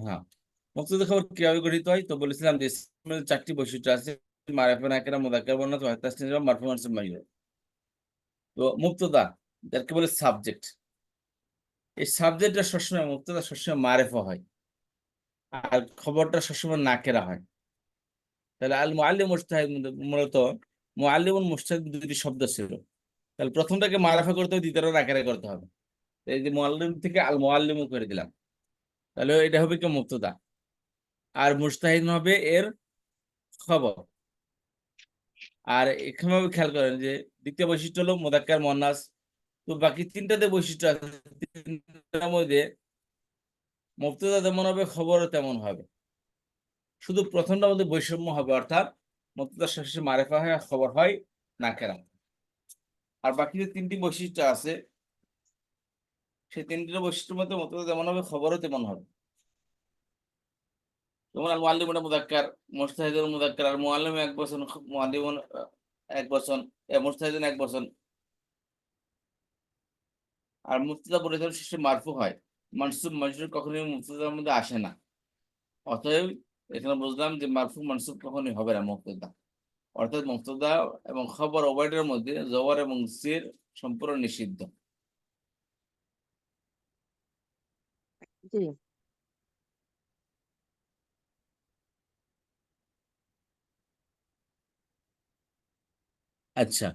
হ্যাঁ, মুবতাদা খবর কিভাবে গঠিত হয়, তো বলেছিলাম যে ইসমের 4টি বৈশিষ্ট্য আছে, মারিফা, নাকিরা, মুযাক্কার, মুআন্নাস, ওয়া তাসনীস, মারফু, মানসুব, মাজরুর। তো মুবতাদা, যাকে বলে সাবজেক্ট, এই সাবজেক্টটা সবসময়, মুবতাদা সবসময় মারিফা হয়, আর খবরটা সবসময় নাকেরা হয়। তাহলে আল মুআল্লিম মুজতাহিদ, মূলত মুআল্লিম ও মুজতাহিদ 2টি শব্দ ছিল। তাহলে প্রথমটাকে মারাফা করতে হবে, দ্বিতীয়টা নাকেরা করতে হবে। এই যে মুআল্লিম থেকে আল মুআল্লিমও করে দিলাম, তাহলে এটা হবে কি মুবতাদা। আর মুজতাহিদ হবে এর খবর। আর এখানে খেয়াল করেন যে দ্বিতীয় বৈশিষ্ট্য হলো মুযাক্কার, মুআন্নাস। তো বাকি 3টাতে বৈশিষ্ট্য আছে, 3টার মধ্যে মুবতাদা যেমন হবে, খবরও তেমন হবে। শুধু প্রথমটার মধ্যে বৈষম্য হবে, অর্থাৎ মুবতাদা শেষে মারিফা হয়, আর খবর হয় নাকেরা। আর বাকি যে 3টি বৈশিষ্ট্য আছে, সেই 3টির বৈশিষ্ট্যের মধ্যে মুবতাদা যেমন হবে, খবরও তেমন হবে। যেমন আল মুআল্লিমুনা মুযাক্কার, মুজতাহিদুন মুযাক্কার, আর মুআল্লিম এক বচন, মুআল্লিমুন এক বচন, মুজতাহিদুন এক বচন। আর মুবতাদা পরিবর্তন শেষে মারফু হয়, মানসুব মাজরুর কখনোই মুবতাদার মধ্যে আসে না। অতএব এখানে বুঝলাম যে মারফু মানসুব কখনোই হবে না মুবতাদা। অর্থাৎ মুবতাদা এবং খবর উভয়টার মধ্যে জবর এবং জের সম্পূর্ণ নিষিদ্ধ। জি, আচ্ছা,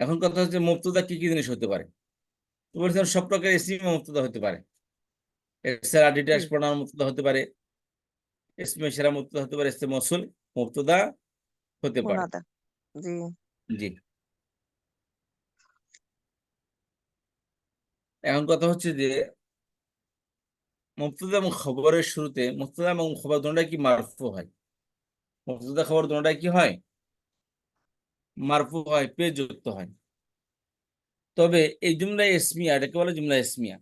এখন কথা হচ্ছে মুবতাদা কি কি জিনিস হতে পারে। তো বলছিলাম সব প্রকার ইসমি মুবতাদা হতে পারে। এছাড়া ডিটাচ জি প্রোনাউন মুবতাদা হতে পারে, ইসমে ইশারা মুবতাদা হতে পারে, ইসমে মৌসুল মুবতাদা হতে পারে। মুনাদা। জি জি। এখন কথা হচ্ছে যে মুবতাদা এবং খবরের শুরুতে মুবতাদা এবং খবর দুটোটাই কি মারফু হয়? মুবতাদা খবর দুটোটাই কি হয়? মারফু হয়, পেশ যুক্ত হয়। তবে এই জুমলা ইসমিয়া, এটাকে বলে জুমলা ইসমিয়া।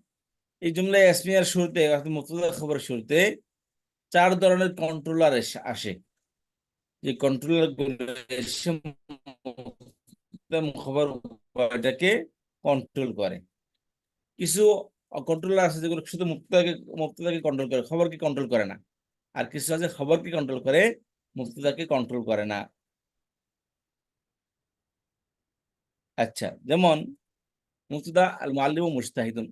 এই জুমলা ইসমিয়ার শুরুতে অর্থাৎ মুবতাদা খবরের শুরুতে 4 ধরনের কন্ট্রোলার আসে। যে কন্ট্রোলার গুলো এসে মুবতাদা এবং খবর উভয়টাকে কন্ট্রোল করে। কিছু কন্ট্রোলার আছে যেগুলো শুধু মুবতাদাকে কন্ট্রোল করে, খবরকে কন্ট্রোল করে না। আর কিছু আছে খবরকে কন্ট্রোল করে, মুবতাদাকে কন্ট্রোল করে না। আচ্ছা, যেমন মুবতাদা আল মুআল্লিমু মুজতাহিদুন,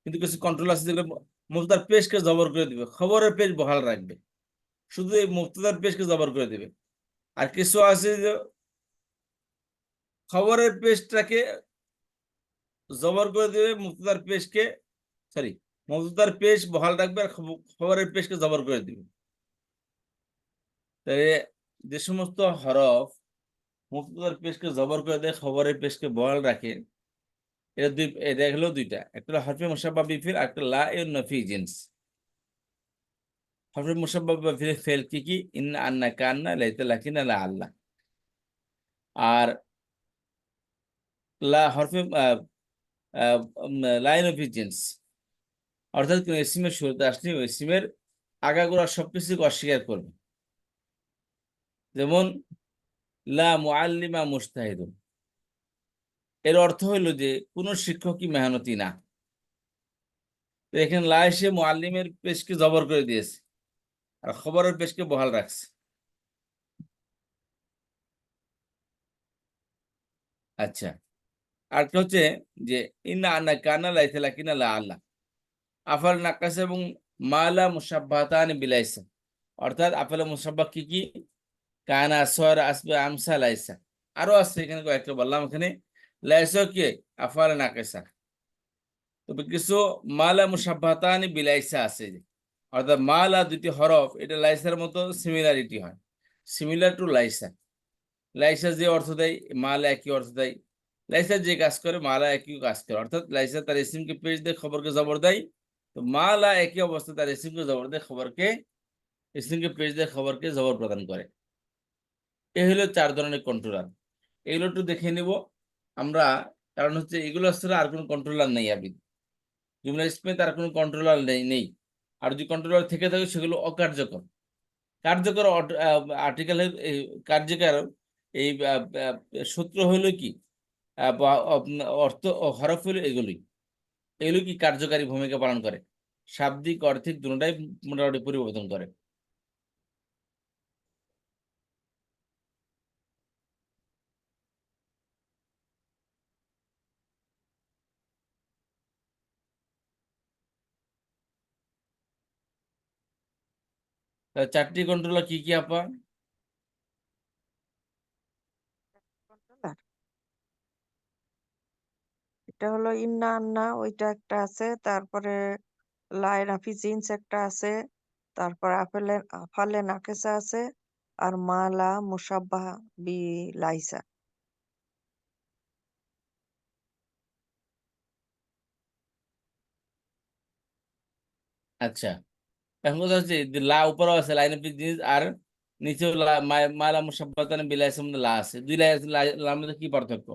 কিন্তু কিছু কন্ট্রোল আছে যেগুলো মুবতাদার পেশকে জবর করে দিবে, খবরের পেশ বহাল রাখবে, শুধু এই মুবতাদার পেশকে জবর করে দিবে। আর কিছু আছে যে খবরের পেশটাকে জবর করে দিবে, মুবতাদার পেশকে, সরি, মুবতাদার পেশ বহাল রাখবে আর খবরের পেশকে জবর করে দিবে। তাই যে সমস্ত হরফ মুবতাদার পেশকে জবর করে দেয়, খবরের পেশকে বহাল রাখে, এটা হলো দুইটা, একটা হলো হরফে মুশাব্বাহ বিফিল, আর একটা লা ইউন নফি জিন্স। হরফে মুশাব্বাহ বিফিল ফেল কি কি? ইন্না, আন্না, কান্না, লাইতা, লাকিনা, লা আল্লাহ। আর লা হরফে লাইন অফ জিন্স, অর্থাৎ কোন ইসিমের শুরুতে আসলে ওই ইসিমের আগাগোড়া সবকিছুকে অস্বীকার করবে। যেমন লা মুআল্লিমা মুজতাহিদুন, এর অর্থ হইল যে কোন শিক্ষকই মেহনতি না। তো এখানে লা এসে মুআল্লিমের পেশকে জবর করে দিয়েছে আর খবরের পেশকে বহাল রাখছে। আচ্ছা, আরেকটা হচ্ছে যে ইন্না, আন্না, কান্না, লাইতা, লাকিনা, লা আল্লাহ। আফাল নাকাস এবং মালা মুসাব্বাতান বিলাইসা, অর্থাৎ আফাল মুসাব্বাহ কি কি? কানা, সর, আসবে, আমসা, লাইসা। আরো আছে, এখানে কয়েকটা বললাম। এখানে লাইসা কি? আফাল নাকাসা। তবে কিছু মালা মুসাব্বাতানি বিলাইসা আছে, অর্থাৎ মালা দুটি হরফ, এটা লাইসার মতো সিমিলারিটি হয়, সিমিলার টু লাইসা। লাইসা যে অর্থ দেয়, মালা একই অর্থ দেয়। লাইসা যে কাজ করে, মালা একই কাজ করে। অর্থাৎ লাইসা তার ইসিমকে পেশ দেয়, খবরকে জবর দেয়। তো মালা একই অবস্থা, তার ইসিমকে জবর দেয়, খবরকে, ইসিমকে পেশ দেয়, খবরকে জবর প্রদান করে। এই হলো 4 ধরনের কন্ট্রোলার। এগুলো একটু দেখে নিব আমরা, কারণ হচ্ছে এগুলো ছাড়া আর কোনো কন্ট্রোলার নেই। আপনি জুমলা ইসমে তার কোনো কন্ট্রোলার নেই। আর যদি কন্ট্রোলার থেকে থাকে সেগুলো অকার্যকর। কার্যকর আর্টিকেলের কার্যকর এই সূত্র হলো কি, বা অর্থ ও হরফ হলো এগুলোই, এগুলো কি কার্যকারী ভূমিকা পালন করে, শাব্দিক অর্থিক দুটোটাই মোটামুটি পরিবর্তন করে। তাহলে 4টি কন্ট্রোলার কি কি আপা? কন্ট্রোলার, এটা হলো ইন্না আন্না, ওইটা একটা আছে। তারপরে লাইন আফি জিন্স একটা আছে। তারপর আফেলে আফালে নাকেসা আছে। আর মালা মুসাব্বাহ বি লাইসা। আচ্ছা, এখন কথা হচ্ছে যে লা উপরেও আছে লাইন অফ জিনিস, আর নিচেও মালা মুসাব্বাতান বিলাইসের মধ্যে লা আছে। দুই লাই আছে, লার মধ্যে কি পার্থক্য?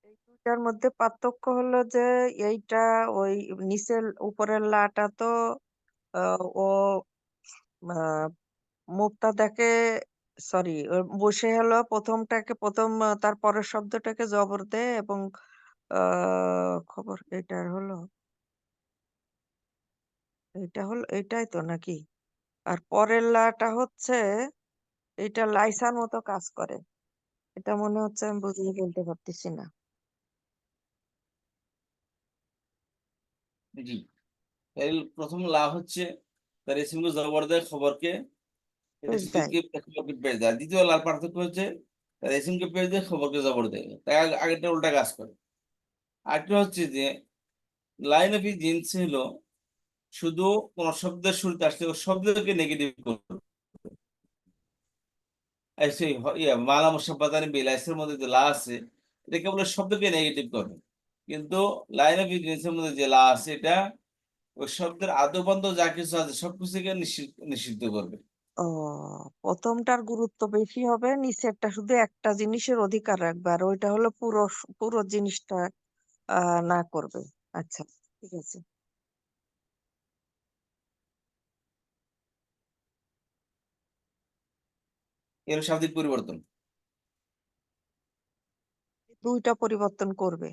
এই দুইটার মধ্যে পার্থক্য হলো যে এইটা ওই নিচের উপরের লাটা তো ও মুক্তাদাকে, সরি, বসে হলো প্রথমটাকে, প্রথম তার পরের শব্দটাকে জবর দেয় এবং খবর এটার হলো, এটা হলো এটাই তো নাকি? আর পরের লাটা হচ্ছে এটা লাইসার মতো কাজ করে। এটা মনে হচ্ছে আমি বুঝিয়ে বলতে পারতেছি না। জি, এর প্রথম লা হচ্ছে তার ইসমকে জবর দেয়, খবরকে, এটা বেশ দেয়। সেদিকে খবরকে পেশ দেয়। দ্বিতীয় লাল পার্থক্য হচ্ছে তাহলে এসিমকে পেশ দিয়ে খবরকে জবর দেয়, তাই আগেরটা উল্টা কাজ করে। আরেকটা হচ্ছে যে লাইন অফ জিন্স হলো শুধু কোন শব্দের শুরুতে আসলে ওই শব্দকে নেগেটিভ করবে। এই সেই মালা মুসাব্বাতানি বিলাইসের মধ্যে যে লা আছে এটা কেবল শব্দকে নেগেটিভ করবে, কিন্তু লাইন অফ জিন্সের মধ্যে যে লা আছে এটা ওই শব্দের আদ্যবন্ধ যা কিছু আছে সবকিছুকে নিষিদ্ধ করবে। ও, প্রথমটার গুরুত্ব বেশি হবে, নিচেরটা শুধু একটা জিনিসের অধিকার রাখবে, আর ওইটা হলো পুরো পুরো জিনিসটা না করবে। আচ্ছা, ঠিক আছে। এর শাব্দিক পরিবর্তন। দুইটা পরিবর্তন করবে।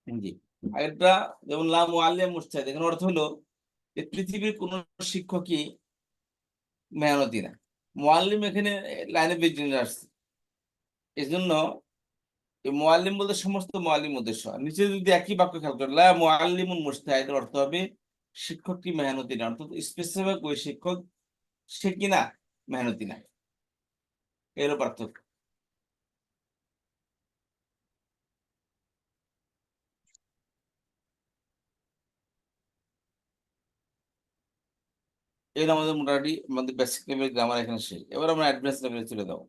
জি। আরেকটা যেমন লা মুআল্লিম মুজতাহিদ, এখানে অর্থ হলো যে পৃথিবীর কোন শিক্ষকই মেহনতি না। মুআল্লিম এখানে লাইনে বিজনেস আসছে, এই জন্য এই মুআল্লিম বলতে সমস্ত মুআল্লিম উদ্দেশ্য। আর নিচে যদি একই বাক্য খেয়াল করেন লা মুআল্লিমুন মুজতাহিদের অর্থ হবে শিক্ষক কি মেহনতি না, অর্থাৎ স্পেসিফিক ওই শিক্ষক সে কিনা মেহনতি না, এরও পার্থক্য। এর আমাদের মোটামুটি আমাদের বেসিক লেভেল গ্রামার এখানে শেষ। এবার আমরা অ্যাডভান্স লেভেলে চলে যাবো।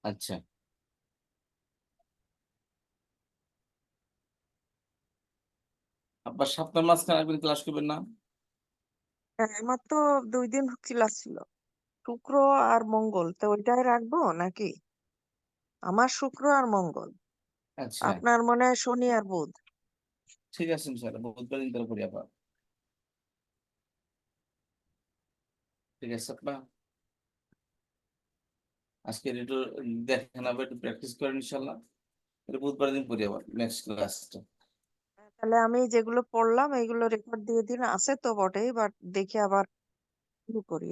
আচ্ছা, আপনার সপ্তাহ মাঝখানে একদিন ক্লাস করবেন না? হ্যাঁ, আমার তো 2 দিন ক্লাস ছিল, শুক্র আর মঙ্গল, তো ওইটাই রাখবো নাকি? আমার শুক্র আর মঙ্গল, আচ্ছা, আপনার মনে হয় শনি আর বুধ। ঠিক আছে ইনশাআল্লাহ বুধবার দিন তাহলে করি আবার। ঠিক আছে আপা, আজকে একটু দেখেন আবার, একটু প্র্যাকটিস করেন ইনশাআল্লাহ। এটা বুধবার দিন করি আবার নেক্সট ক্লাসটা। তাহলে আমি যেগুলো পড়লাম এইগুলো রেকর্ড দিয়ে দিন, আছে তো বটেই, বাট দেখে আবার শুরু করি।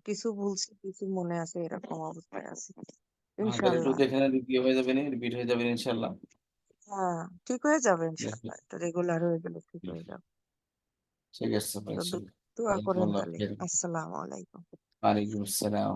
কিছু ভুলছি, কিছু মনে আছে, এরকম অবস্থায় আছে হ্যাঁ, তাহলে একটু ইনশাল্লাহ। দেখে নেন, রিপিট হয়ে যাবেন, রিপিট হয়ে যাবেন ইনশাআল্লাহ। হ্যাঁ, ঠিক হয়ে যাবে ইনশাল্লাহ, এটা রেগুলার হয়ে গেলে ঠিক হয়ে যাবে। ঠিক আছে আপা, তো ইনশাআল্লাহ। দোয়া করেন আল্লাহ তাহলে। হাফেজ। আসসালামু আলাইকুম। ওয়ালাইকুম আসসালাম।